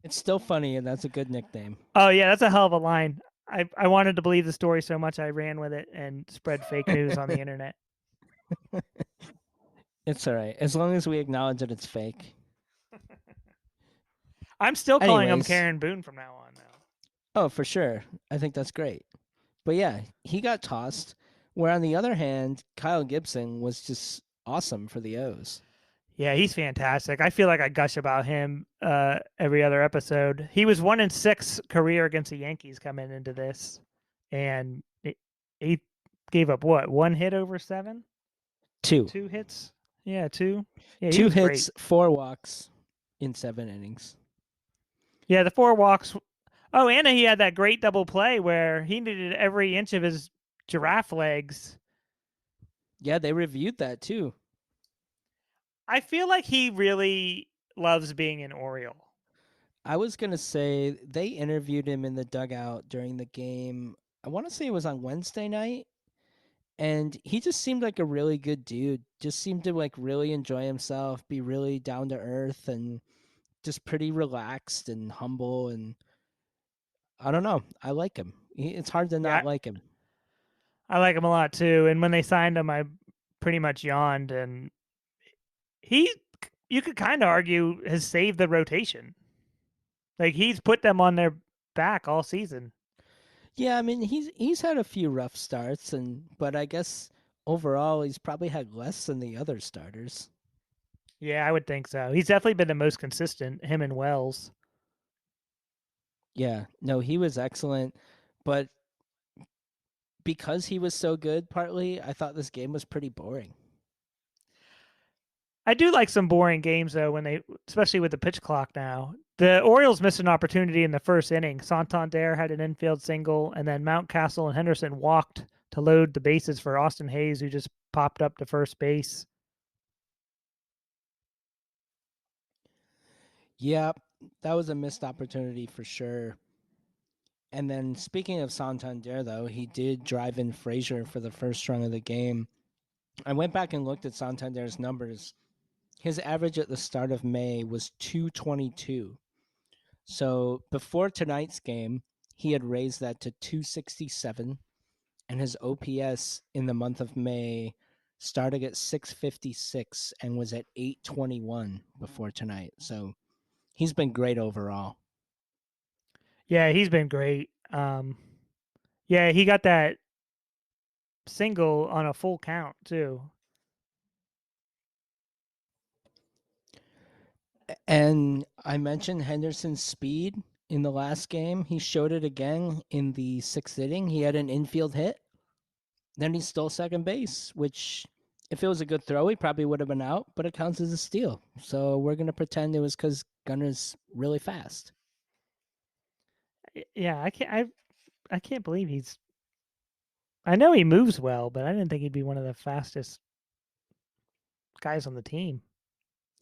Speaker 2: It's still funny, and that's a good nickname.
Speaker 1: Oh yeah, that's a hell of a line. I wanted to believe the story so much I ran with it and spread fake news on the internet.
Speaker 2: It's all right. As long as we acknowledge that it's fake.
Speaker 1: I'm still calling him
Speaker 2: Anyways,
Speaker 1: Karen Boone from now on now.
Speaker 2: oh, for sure. I think that's great. But yeah, he got tossed. Where on the other hand, Kyle Gibson was just awesome for the O's.
Speaker 1: Yeah, he's fantastic. I feel like I gush about him every other episode. He was 1-6 career against the Yankees coming into this, and he gave up what, one hit over seven,
Speaker 2: Two.
Speaker 1: 2 hits. Yeah, two. Yeah, he
Speaker 2: Two
Speaker 1: was great.
Speaker 2: hits, 4 walks in 7 innings.
Speaker 1: Yeah, the 4 walks. Oh, and he had that great double play where he needed every inch of his giraffe legs.
Speaker 2: Yeah, they reviewed that too.
Speaker 1: I feel like he really loves being an Oriole.
Speaker 2: I was going to say they interviewed him in the dugout during the game. I want to say it was on Wednesday night. And he just seemed like a really good dude. Just seemed to like really enjoy himself, be really down to earth and just pretty relaxed and humble. And I don't know. I like him. It's hard to
Speaker 1: Yeah,
Speaker 2: not like him.
Speaker 1: I like him a lot too. And when they signed him, I pretty much yawned. And he, you could kind of argue, has saved the rotation. Like he's put them on their back all season.
Speaker 2: Yeah, I mean he's had a few rough starts but I guess overall he's probably had less than the other starters.
Speaker 1: Yeah, I would think so. He's definitely been the most consistent, him and Wells.
Speaker 2: Yeah, no, he was excellent, but because he was so good partly, I thought this game was pretty boring.
Speaker 1: I do like some boring games though when they, especially with the pitch clock now. The Orioles missed an opportunity in the first inning. Santander had an infield single, and then Mountcastle and Henderson walked to load the bases for Austin Hayes, who just popped up to first base.
Speaker 2: Yeah, that was a missed opportunity for sure. And then speaking of Santander, though, he did drive in Frazier for the first run of the game. I went back and looked at Santander's numbers. His average at the start of May was 222. So before tonight's game, he had raised that to 267, and his OPS in the month of May started at 656 and was at 821 before tonight. So he's been great overall.
Speaker 1: Yeah, he's been great. Yeah, he got that single on a full count too.
Speaker 2: And I mentioned Henderson's speed in the last game. He showed it again in the sixth inning. He had an infield hit. Then he stole second base, which, if it was a good throw, he probably would have been out, but it counts as a steal. So we're going to pretend it was because Gunner's really fast.
Speaker 1: Yeah, I can't believe he's. I know he moves well, but I didn't think he'd be one of the fastest guys on the team.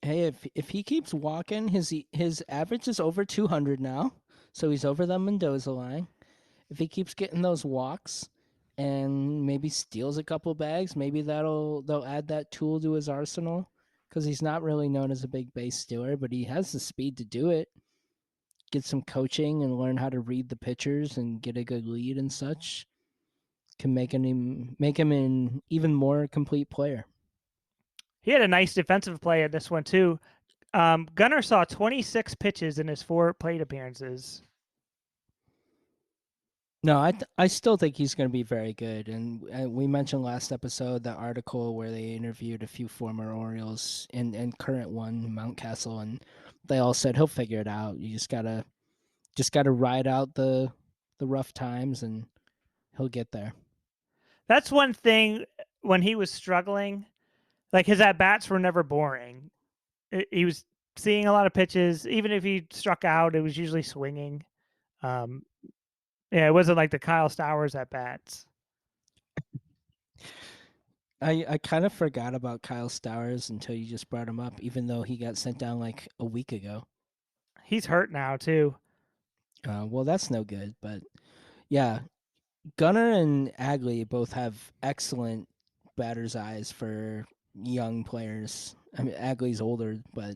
Speaker 2: Hey, if he keeps walking, his average is over 200 now, so he's over the Mendoza line. If he keeps getting those walks and maybe steals a couple bags, maybe they'll add that tool to his arsenal because he's not really known as a big base stealer, but he has the speed to do it. Get some coaching and learn how to read the pitchers and get a good lead and such can make him an even more complete player.
Speaker 1: He had a nice defensive play at this one too. Gunnar saw 26 pitches in his 4 plate appearances.
Speaker 2: No, I still think he's going to be very good. And we mentioned last episode that article where they interviewed a few former Orioles and current one, Mountcastle, and they all said he'll figure it out. You just gotta ride out the rough times, and He'll get there.
Speaker 1: That's one thing when he was struggling. Like his at bats were never boring. He was seeing a lot of pitches. Even if he struck out, it was usually swinging. Um, yeah, it wasn't like the Kyle Stowers at bats.
Speaker 2: I kind of forgot about Kyle Stowers until you just brought him up, even though he got sent down like a week ago.
Speaker 1: He's hurt now too.
Speaker 2: Well, that's no good. But yeah, Gunnar and Agley both have excellent batter's eyes for young players. I mean, Agley's older, but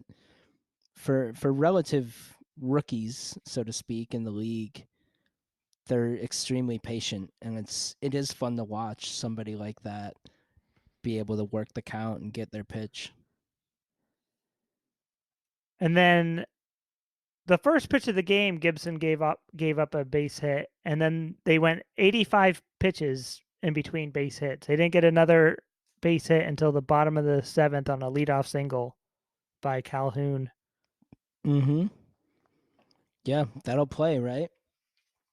Speaker 2: for relative rookies, so to speak, in the league, they're extremely patient, and it is fun to watch somebody like that be able to work the count and get their pitch.
Speaker 1: And then the first pitch of the game, Gibson gave up a base hit, and then they went 85 pitches in between base hits. They didn't get another base hit until the bottom of the seventh on a leadoff single by Calhoun.
Speaker 2: Mm-hmm. Yeah, that'll play, right?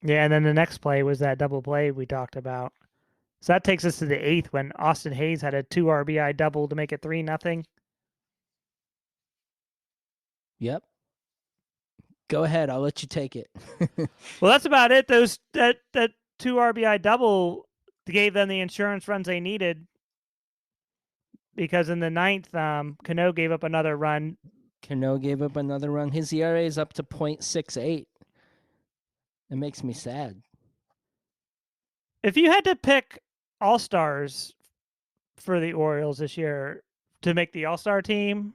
Speaker 1: Yeah, and then the next play was that double play we talked about. So that takes us to the eighth when Austin Hayes had a 2 RBI double to make it 3-0.
Speaker 2: Yep. Go ahead, I'll let you take it.
Speaker 1: Well, that's about it. That 2 RBI double gave them the insurance runs they needed because in the ninth, Cano gave up another run.
Speaker 2: Cano gave up another run. His ERA is up to 0.68. It makes me sad.
Speaker 1: If you had to pick all stars for the Orioles this year to make the all-star team,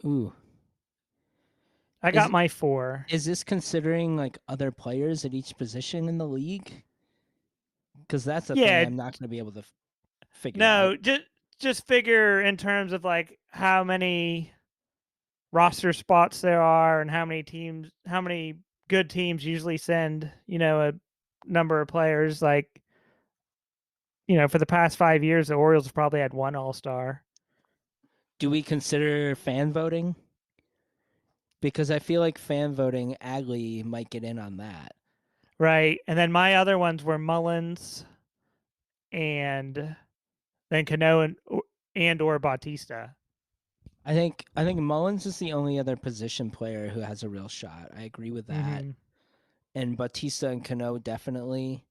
Speaker 2: Ooh.
Speaker 1: I got
Speaker 2: Is
Speaker 1: my four.
Speaker 2: is this considering like other players at each position in the league? Because that's the thing
Speaker 1: Yeah,
Speaker 2: I'm not going to be able to figure out.
Speaker 1: no, just figure in terms of like how many roster spots there are and how many good teams usually send, a number of players. Like, for the past 5 years, the Orioles have probably had one all-star.
Speaker 2: Do we consider fan voting? Because I feel like fan voting, Agley might get in on that.
Speaker 1: Right. And then my other ones were Mullins and then Cano and or Bautista.
Speaker 2: I think Mullins is the only other position player who has a real shot. I agree with that.
Speaker 1: Mm-hmm.
Speaker 2: And Bautista and Cano definitely.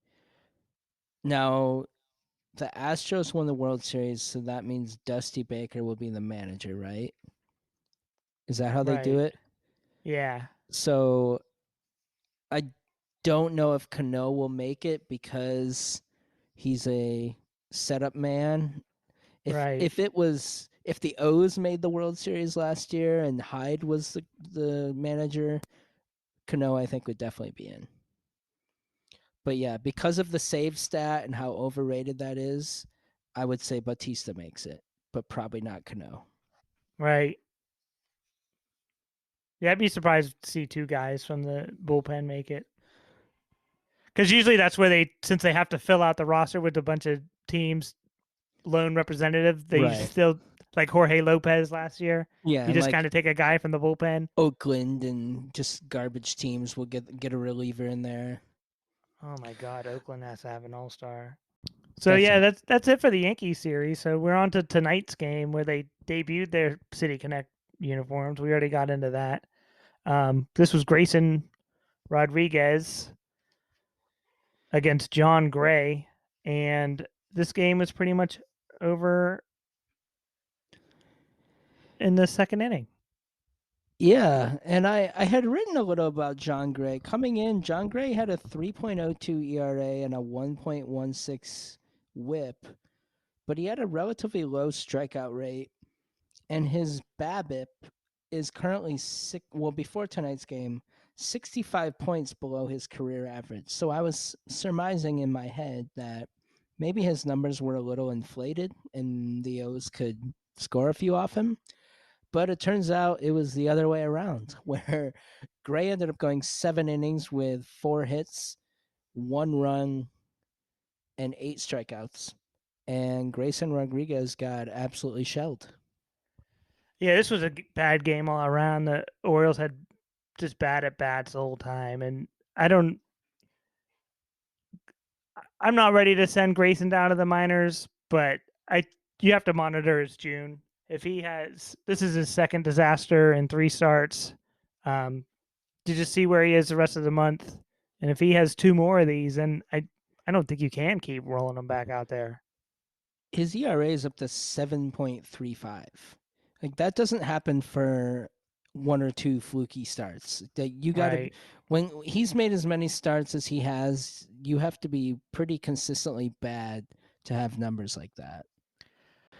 Speaker 2: Now, the Astros won the World Series, so that means Dusty Baker will be the manager, right? Is that how they do
Speaker 1: Right.
Speaker 2: it?
Speaker 1: Yeah.
Speaker 2: So I don't know if Cano will make it because he's a setup man. If
Speaker 1: Right.
Speaker 2: if it was if the O's made the World Series last year and Hyde was the manager, Cano I think would definitely be in. But yeah, because of the save stat and how overrated that is, I would say Bautista makes it, but probably not Cano.
Speaker 1: Right. Yeah, I'd be surprised to see two guys from the bullpen make it. Because usually that's where since they have to fill out the roster with a bunch of teams, lone representative, they
Speaker 2: Right.
Speaker 1: still, like Jorge Lopez last year,
Speaker 2: Yeah,
Speaker 1: you
Speaker 2: and
Speaker 1: just
Speaker 2: like
Speaker 1: kind of take a guy from the bullpen.
Speaker 2: Oakland and just garbage teams will get a reliever in there.
Speaker 1: Oh my God, Oakland has to have an all-star. So
Speaker 2: That's
Speaker 1: yeah,
Speaker 2: a
Speaker 1: that's it for the Yankees series. So we're on to tonight's game where they debuted their City Connect uniforms. We already got into that. This was Grayson Rodriguez against John Gray, and this game was pretty much over in the second inning.
Speaker 2: Yeah, and I had written a little about John Gray. Coming in, John Gray had a 3.02 ERA and a 1.16 whip, but he had a relatively low strikeout rate, and his BABIP is currently before tonight's game, 65 points below his career average. So I was surmising in my head that maybe his numbers were a little inflated and the O's could score a few off him. But it turns out it was the other way around, where Gray ended up going 7 innings with 4 hits, 1 run, and 8 strikeouts. And Grayson Rodriguez got absolutely shelled.
Speaker 1: Yeah, this was a bad game all around. The Orioles had just bad at bats the whole time, and I don't. I'm not ready to send Grayson down to the minors, but I you have to monitor his June. If he has this is his second disaster in 3 starts, to just see where he is the rest of the month. And if he has two more of these, then I don't think you can keep rolling him back out there.
Speaker 2: His ERA is up to 7.35. Like that doesn't happen for one or two fluky starts. That you got to
Speaker 1: Right.
Speaker 2: when he's made as many starts as he has, you have to be pretty consistently bad to have numbers like that.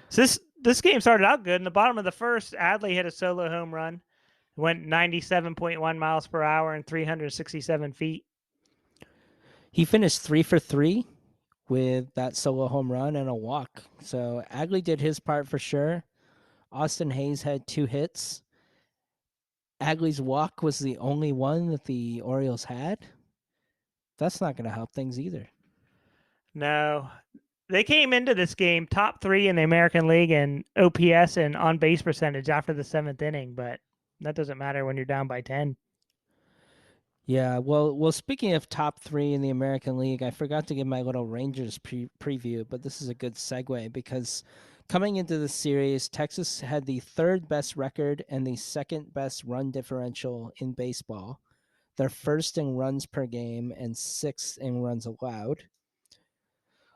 Speaker 1: So this game started out good. In the bottom of the first, Adley hit a solo home run, went 97.1 miles per hour and 367 feet.
Speaker 2: He finished 3 for 3 with that solo home run and a walk. So Agley did his part for sure. Austin Hayes had 2 hits. Agley's walk was the only one that the Orioles had. That's not going to help things either.
Speaker 1: No, they came into this game top 3 in the American League in OPS and on base percentage after the 7th inning, but that doesn't matter when you're down by 10.
Speaker 2: Yeah, well. Speaking of top 3 in the American League, I forgot to give my little Rangers preview, but this is a good segue because coming into the series, Texas had the third best record and the second best run differential in baseball. They're first in runs per game and sixth in runs allowed.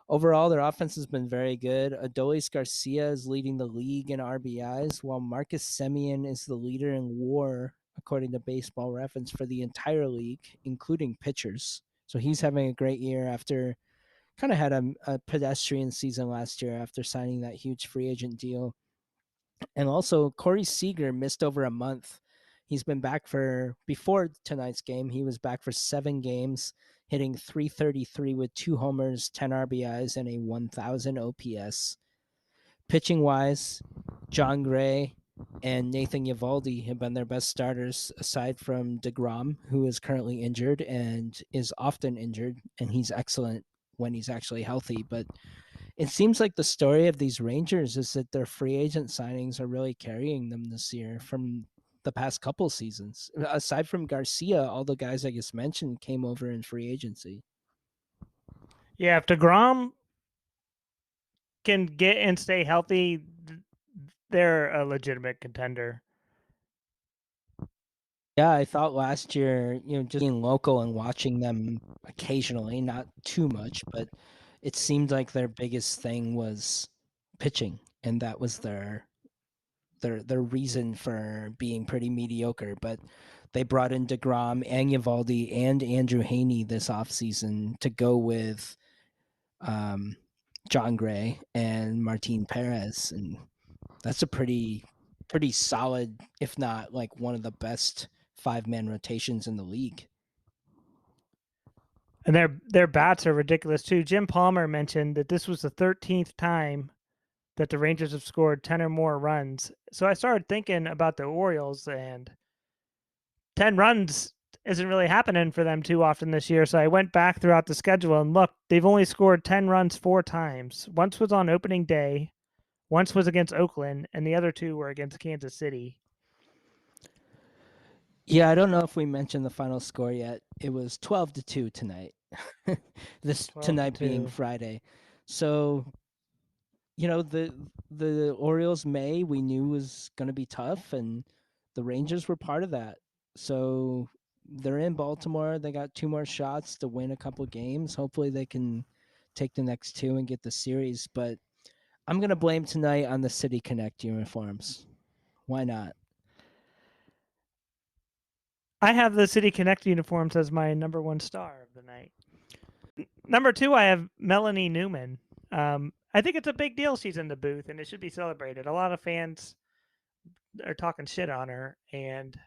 Speaker 2: Overall, their offense has been very good. Adolis Garcia is leading the league in RBIs, while Marcus Semien is the leader in WAR, according to Baseball Reference, for the entire league, including pitchers. So he's having a great year after kind of had a pedestrian season last year after signing that huge free agent deal. And also, Corey Seager missed over a month. He's been back before tonight's game, he was back for 7 games, hitting 333 with 2 homers, 10 RBIs, and a 1,000 OPS. Pitching wise, John Gray and Nathan Eovaldi have been their best starters, aside from DeGrom, who is currently injured and is often injured, and he's excellent when he's actually healthy. But it seems like the story of these Rangers is that their free agent signings are really carrying them this year from the past couple seasons. Aside from Garcia, all the guys I just mentioned came over in free agency.
Speaker 1: Yeah, if DeGrom can get and stay healthy, they're a legitimate contender.
Speaker 2: Yeah, I thought last year, just being local and watching them occasionally, not too much, but it seemed like their biggest thing was pitching, and that was their reason for being pretty mediocre. But they brought in DeGrom and Eovaldi and Andrew Haney this offseason to go with um, John Gray and Martin Perez, and that's a pretty solid, if not like one of the best 5-man rotations in the league.
Speaker 1: And their bats are ridiculous too. Jim Palmer mentioned that this was the 13th time that the Rangers have scored 10 or more runs. So I started thinking about the Orioles, and 10 runs isn't really happening for them too often this year. So I went back throughout the schedule and looked, they've only scored 10 runs 4 times. Once was on opening day, once was against Oakland, and the other 2 were against Kansas City.
Speaker 2: Yeah, I don't know if we mentioned the final score yet. It was 12-2 tonight. This
Speaker 1: 12 to
Speaker 2: tonight being
Speaker 1: 2.
Speaker 2: Friday. So, the Orioles May we knew was going to be tough, and the Rangers were part of that. So they're in Baltimore. They got 2 more shots to win a couple games. Hopefully they can take the next 2 and get the series. But I'm going to blame tonight on the City Connect uniforms. Why not?
Speaker 1: I have the City Connect uniforms as my number 1 star of the night. Number 2, I have Melanie Newman. I think it's a big deal she's in the booth, and it should be celebrated. A lot of fans are talking shit on her, and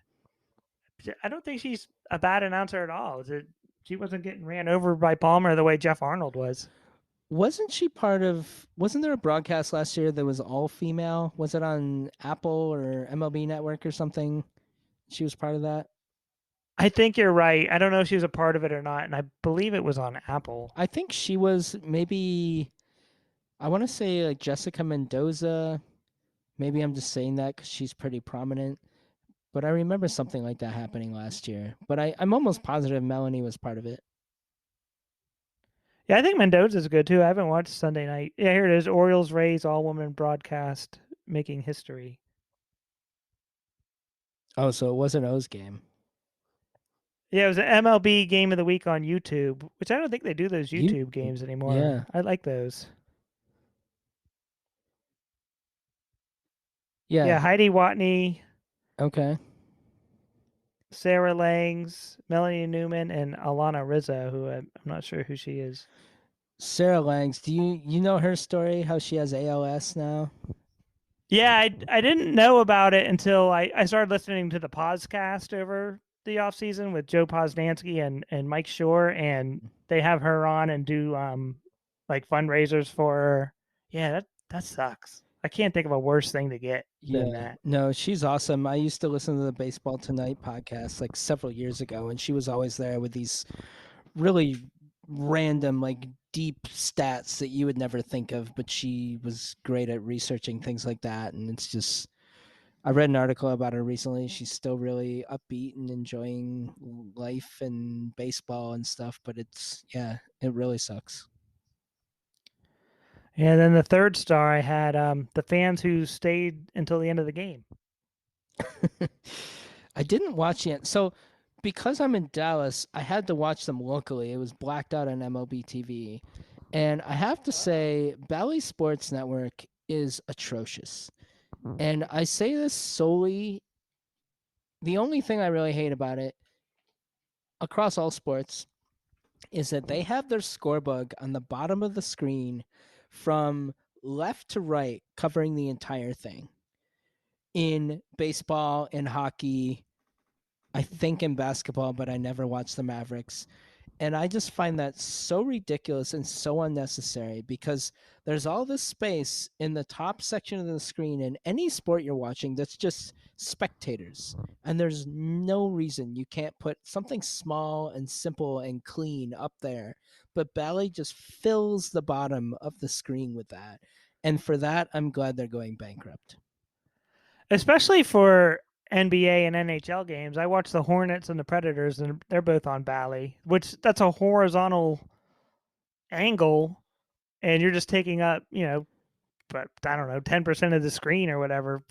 Speaker 1: I don't think she's a bad announcer at all. She wasn't getting ran over by Palmer the way Jeff Arnold was.
Speaker 2: Wasn't there a broadcast last year that was all female? Was it on Apple or MLB Network or something? She was part of that.
Speaker 1: I think you're right. I don't know if she was a part of it or not, and I believe it was on Apple.
Speaker 2: I think she was maybe, I want to say like Jessica Mendoza. Maybe I'm just saying that because she's pretty prominent. But I remember something like that happening last year. But I'm almost positive Melanie was part of it.
Speaker 1: Yeah, I think Mendoza's good too. I haven't watched Sunday night. Yeah, here it is. Orioles Rays all woman broadcast making history.
Speaker 2: Oh, so it was an O's game.
Speaker 1: Yeah, it was an MLB game of the week on YouTube, which I don't think they do those
Speaker 2: You,
Speaker 1: YouTube games anymore.
Speaker 2: yeah,
Speaker 1: I like those. Yeah,
Speaker 2: yeah,
Speaker 1: Heidi Watney,
Speaker 2: okay.
Speaker 1: Sarah Langs, Melanie Newman, and Alana Rizzo, who I'm not sure who she is.
Speaker 2: Sarah Langs, do you know her story? How she has ALS now?
Speaker 1: Yeah, I didn't know about it until I started listening to the podcast over the off season with Joe Posnanski and Mike Shore, and they have her on and do like fundraisers for her. Yeah, that sucks. I can't think of a worse thing to get than
Speaker 2: Yeah,
Speaker 1: that.
Speaker 2: no, she's awesome. I used to listen to the Baseball Tonight podcast like several years ago, and she was always there with these really random, like deep stats that you would never think of, but she was great at researching things like that. And it's just, I read an article about her recently. She's still really upbeat and enjoying life and baseball and stuff, but it's, yeah, it really sucks.
Speaker 1: And then the third star I had the fans who stayed until the end of the game.
Speaker 2: I didn't watch it. So, because I'm in Dallas, I had to watch them locally. It was blacked out on MLB TV. And I have to say, Bally Sports Network is atrocious. And I say this solely, the only thing I really hate about it across all sports is that they have their scorebug on the bottom of the screen from left to right, covering the entire thing. In baseball and hockey, I think in basketball, but I never watched the Mavericks. And I just find that so ridiculous and so unnecessary because there's all this space in the top section of the screen in any sport you're watching that's just spectators. And there's no reason you can't put something small and simple and clean up there. But Bally just fills the bottom of the screen with that. And for that, I'm glad they're going bankrupt.
Speaker 1: Especially for NBA and NHL games. I watch the Hornets and the Predators, and they're both on Bally, which that's a horizontal angle, and you're just taking up, but I don't know, 10% of the screen or whatever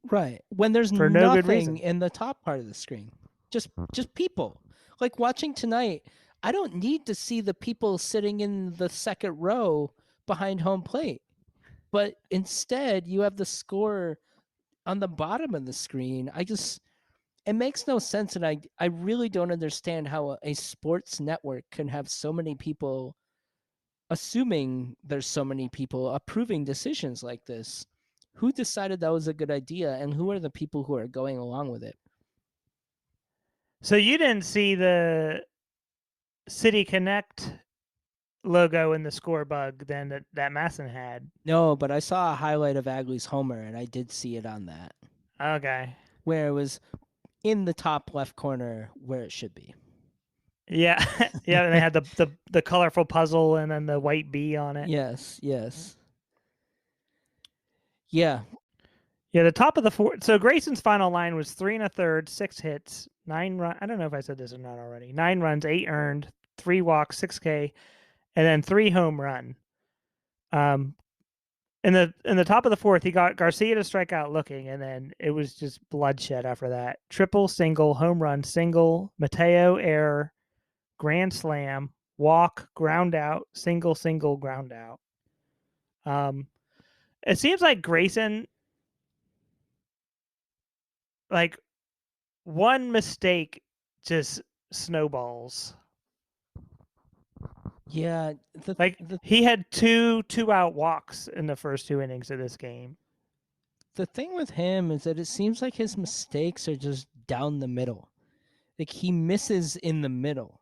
Speaker 2: Right. When there's
Speaker 1: for no good
Speaker 2: nothing
Speaker 1: reason.
Speaker 2: in the top part of the screen. Just people. Like watching tonight, I don't need to see the people sitting in the second row behind home plate. But instead, you have the score on the bottom of the screen. It makes no sense, and I really don't understand how a sports network can have so many people assuming there's so many people approving decisions like this. Who decided that was a good idea, and who are the people who are going along with it?
Speaker 1: So you didn't see the City Connect logo in the score bug then that Masson had.
Speaker 2: No, but I saw a highlight of Agley's homer, and I did see it on that,
Speaker 1: Okay.
Speaker 2: where it was in the top left corner where it should be.
Speaker 1: Yeah. Yeah, and they had the colorful puzzle and then the white bee on it.
Speaker 2: Yes, yes. Yeah,
Speaker 1: Yeah, the top of the fourth. So Grayson's final line was 3 1/3, 6 hits, 9 run. I don't know if I said this or not already. 9 runs, 8 earned, 3 walks, 6K, and then 3 home run. Um, in the top of the fourth, he got Garcia to strike out looking, and then it was just bloodshed after that. Triple, single, home run, single, Mateo error, grand slam, walk, ground out, single, single, ground out. Um, it seems like Grayson, like one mistake, just snowballs.
Speaker 2: yeah.
Speaker 1: Like
Speaker 2: The
Speaker 1: he had two out walks in the first 2 innings of this game.
Speaker 2: the thing with him is that it seems like his mistakes are just down the middle. Like he misses in the middle,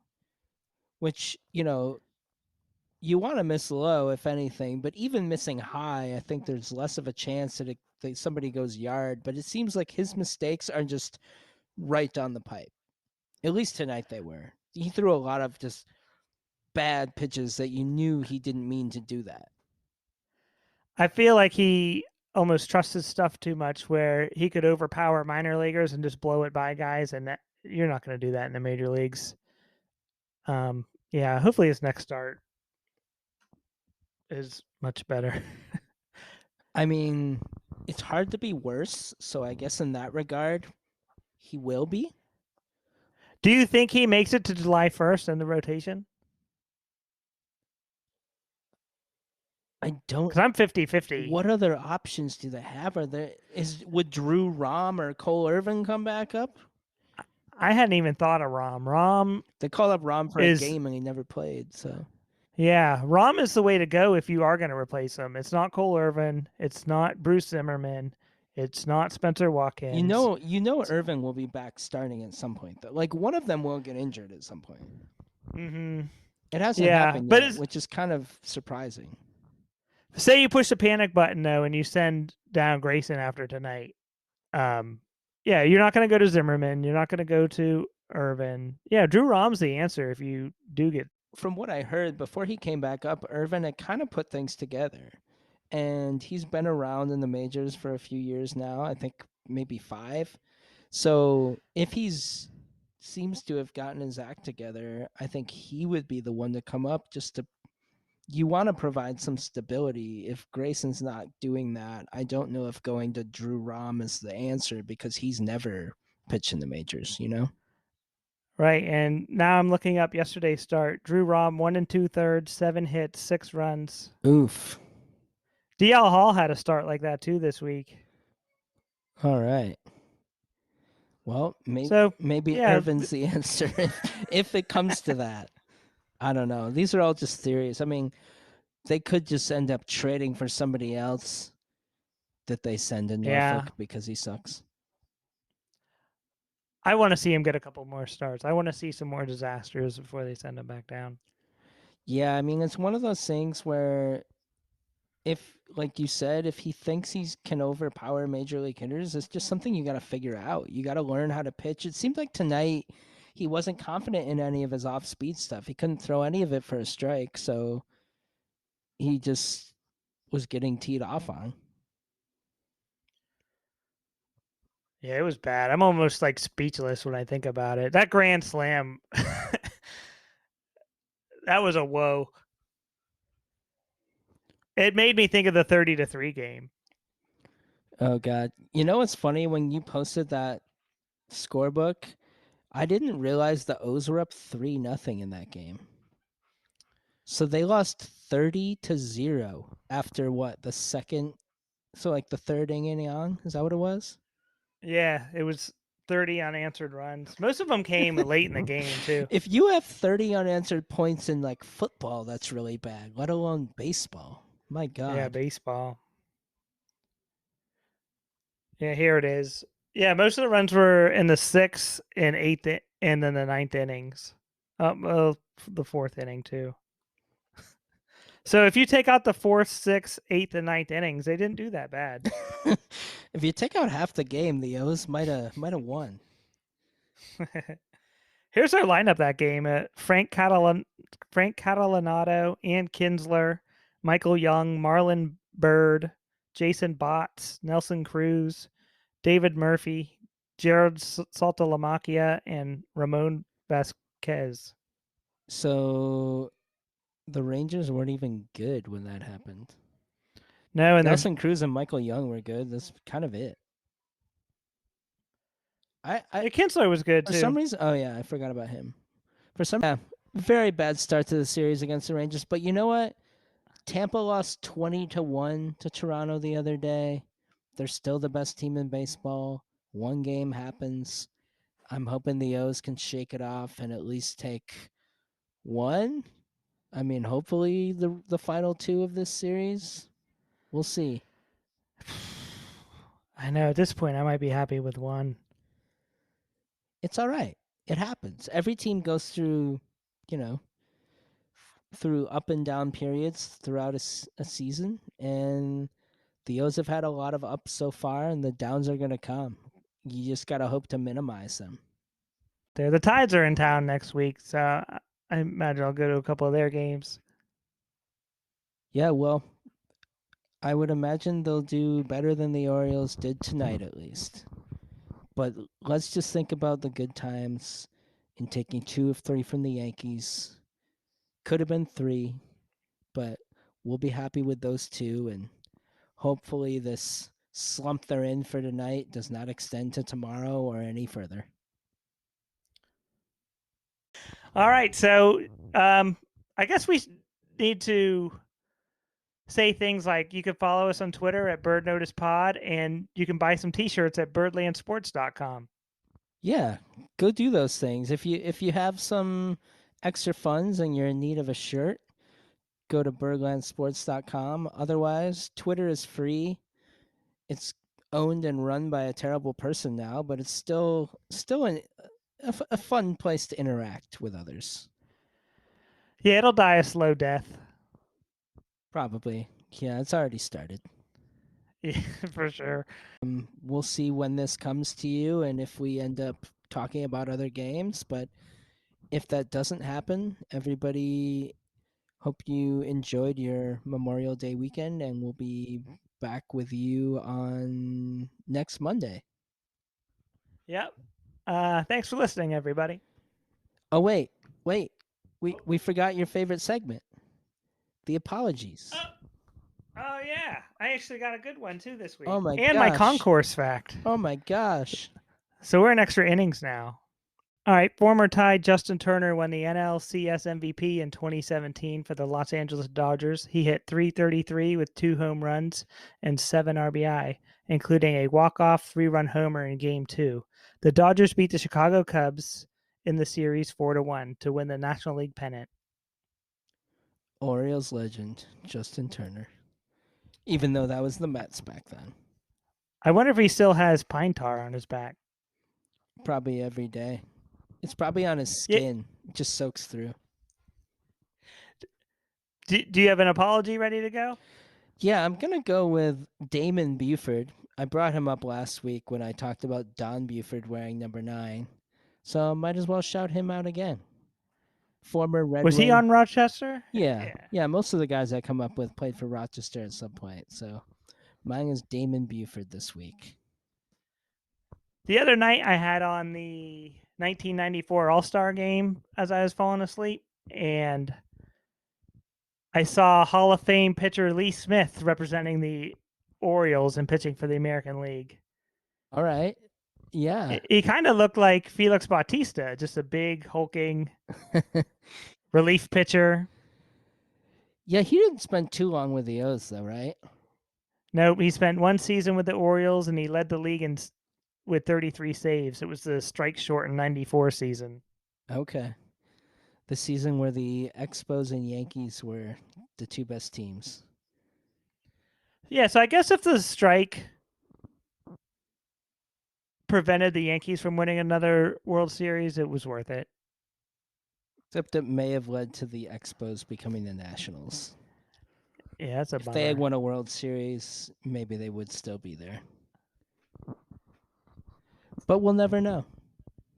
Speaker 2: which you want to miss low if anything, but even missing high, I think there's less of a chance that somebody goes yard. But it seems like his mistakes are just right down the pipe. At least tonight they were. He threw a lot of just bad pitches that you knew he didn't mean to do that.
Speaker 1: I feel like he almost trusts his stuff too much, where he could overpower minor leaguers and just blow it by guys, and you're not going to do that in the major leagues. Yeah, hopefully his next start is much better.
Speaker 2: I mean, it's hard to be worse, so I guess in that regard, he will be.
Speaker 1: Do you think he makes it to July 1st in the rotation?
Speaker 2: I don't.
Speaker 1: Because I'm 50-50.
Speaker 2: What other options do they have? Would Drew Rom or Cole Irvin come back up?
Speaker 1: I hadn't even thought of Rom. Rom
Speaker 2: They called up Rom for a
Speaker 1: is,
Speaker 2: game and he never played. So
Speaker 1: yeah, Rom is the way to go if you are going to replace him. It's not Cole Irvin. It's not Bruce Zimmerman. It's not Spencer Watkins.
Speaker 2: Irvin will be back starting at some point. Though, like one of them will get injured at some point.
Speaker 1: Mm-hmm.
Speaker 2: It hasn't
Speaker 1: Yeah,
Speaker 2: happened
Speaker 1: but
Speaker 2: yet, which is kind of surprising.
Speaker 1: say you push the panic button though, and you send down Grayson after tonight. Um, yeah, you're not going to go to Zimmerman. You're not going to go to Irvin. Yeah, Drew Rom's the answer if you do get.
Speaker 2: From what I heard before he came back up, Irvin had kind of put things together, and he's been around in the majors for a few years now. I think maybe 5. So if he's seems to have gotten his act together, I think he would be the one to come up just to you want to provide some stability. If Grayson's not doing that, I don't know if going to Drew Rom is the answer because he's never pitched in the majors, you know?
Speaker 1: Right, and now I'm looking up yesterday's start. Drew Rom 1 2/3, 7 hits, 6 runs.
Speaker 2: Oof.
Speaker 1: DL Hall had a start like that too this week.
Speaker 2: All right. Well,
Speaker 1: So
Speaker 2: maybe
Speaker 1: yeah,
Speaker 2: Irvin's the answer if it comes to that. I don't know. These are all just theories. I mean, they could just end up trading for somebody else that they send in
Speaker 1: yeah.
Speaker 2: Norfolk because he sucks.
Speaker 1: I want to see him get a couple more starts. I want to see some more disasters before they send him back down.
Speaker 2: Yeah, I mean, it's one of those things where if, like you said, if he thinks he can overpower major league hitters, it's just something you got to figure out. You got to learn how to pitch. It seemed like tonight he wasn't confident in any of his off speed stuff. He couldn't throw any of it for a strike, so he just was getting teed off on.
Speaker 1: Yeah, it was bad. I'm almost like speechless when I think about it. That grand slam, that was a whoa. It made me think of the 30-3 game.
Speaker 2: Oh god. You know what's funny when you posted that scorebook? I didn't realize the O's were up 3-0 in that game. So they lost 30-0 after what? The second like the third inning on? Is that what it was?
Speaker 1: Yeah, it was 30 unanswered runs. Most of them came late in the game too.
Speaker 2: If you have 30 unanswered points in like football, that's really bad, let alone baseball. My
Speaker 1: Yeah,
Speaker 2: god.
Speaker 1: baseball. Yeah, here it is. Yeah, most of the runs were in the sixth and eighth, and then the ninth innings. The fourth inning too. So if you take out the fourth, sixth, eighth, and ninth innings, they didn't do that bad.
Speaker 2: If you take out half the game, the O's might have won.
Speaker 1: Here's our lineup that game: Frank Catalanato, Ann Kinsler, Michael Young, Marlon Byrd, Jason Botts, Nelson Cruz, David Murphy, Jared Saltalamacchia, and Ramon Vasquez.
Speaker 2: So the Rangers weren't even good when that happened.
Speaker 1: No, and there's
Speaker 2: Nelson Cruz and Michael Young were good. That's kind of it. I
Speaker 1: yeah, Kinsler was good
Speaker 2: for some
Speaker 1: too.
Speaker 2: reason, oh yeah, I forgot about him. For some, yeah, very bad start to the series against the Rangers. But you know what? Tampa lost 20-1 to Toronto the other day. They're still the best team in baseball. One game happens. I'm hoping the O's can shake it off and at least take one. I mean, hopefully the final two of this series. We'll see.
Speaker 1: I know at this point I might be happy with one.
Speaker 2: It's all right. It happens. Every team goes through, you know, through up and down periods throughout a season, and the O's have had a lot of ups so far, and the downs are going to come. You just got to hope to minimize them.
Speaker 1: The Tides are in town next week, so I imagine I'll go to a couple of their games.
Speaker 2: Yeah, well, I would imagine they'll do better than the Orioles did tonight, at least. But let's just think about the good times in taking 2 of 3 from the Yankees. Could have been 3, but we'll be happy with those two, and hopefully this slump they're in for tonight does not extend to tomorrow or any further.
Speaker 1: All right, so I guess we need to say things like you can follow us on Twitter at Bird Notice Pod, and you can buy some T-shirts at birdlandsports.com.
Speaker 2: Yeah, go do those things. If you have some extra funds and you're in need of a shirt, go to birdlandsports.com. Otherwise, Twitter is free. It's owned and run by a terrible person now, but it's still a fun place to interact with others.
Speaker 1: Yeah, it'll die a slow death.
Speaker 2: Probably. Yeah, it's already started.
Speaker 1: Yeah, for sure.
Speaker 2: We'll see when this comes to you and if we end up talking about other games. But if that doesn't happen, everybody, hope you enjoyed your Memorial Day weekend, and we'll be back with you on next Monday.
Speaker 1: Yep. Thanks for listening, everybody.
Speaker 2: Oh wait. We forgot your favorite segment. The apologies.
Speaker 1: Oh yeah, I actually got a good one too this week,
Speaker 2: Oh my
Speaker 1: and my
Speaker 2: gosh.
Speaker 1: concourse fact.
Speaker 2: Oh my gosh.
Speaker 1: So we're in extra innings now. All right, former tie Justin Turner won the NLCS MVP in 2017 for the Los Angeles Dodgers. He hit .333 with 2 home runs and 7 RBI, including a walk-off 3-run homer in Game 2. The Dodgers beat the Chicago Cubs in the series 4-1 to win the National League pennant.
Speaker 2: Orioles legend, Justin Turner. Even though that was the Mets back then.
Speaker 1: I wonder if he still has pine tar on his back.
Speaker 2: Probably every day. It's probably on his
Speaker 1: Yeah.
Speaker 2: skin. It just soaks through.
Speaker 1: Do you have an apology ready to go?
Speaker 2: Yeah, I'm going to go with Damon Buford. I brought him up last week when I talked about Don Buford wearing number 9. So I might as well shout him out again. Former Red
Speaker 1: Was he
Speaker 2: Wing.
Speaker 1: on Rochester?
Speaker 2: Yeah. Most of the guys I come up with played for Rochester at some point. So mine is Damon Buford this week.
Speaker 1: The other night I had on the 1994 All-Star game as I was falling asleep, and I saw Hall of Fame pitcher Lee Smith representing the Orioles and pitching for the American League.
Speaker 2: All right. Yeah.
Speaker 1: He kind of looked like Felix Bautista, just a big, hulking relief pitcher.
Speaker 2: Yeah, he didn't spend too long with the O's, though, right?
Speaker 1: Nope, he spent one season with the Orioles, and he led the league with 33 saves. It was the strike shortened 94 season.
Speaker 2: Okay. The season where the Expos and Yankees were the two best teams.
Speaker 1: Yeah, so I guess if the strike prevented the Yankees from winning another World Series, it was worth it.
Speaker 2: Except it may have led to the Expos becoming the Nationals.
Speaker 1: Yeah, that's a
Speaker 2: If
Speaker 1: bummer.
Speaker 2: they had won a World Series, maybe they would still be there. But we'll never know.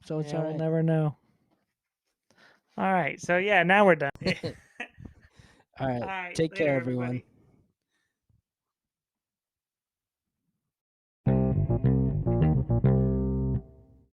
Speaker 2: So it's all right.
Speaker 1: We'll never know. All right, so yeah, now we're done.
Speaker 2: All right. Take care, everyone.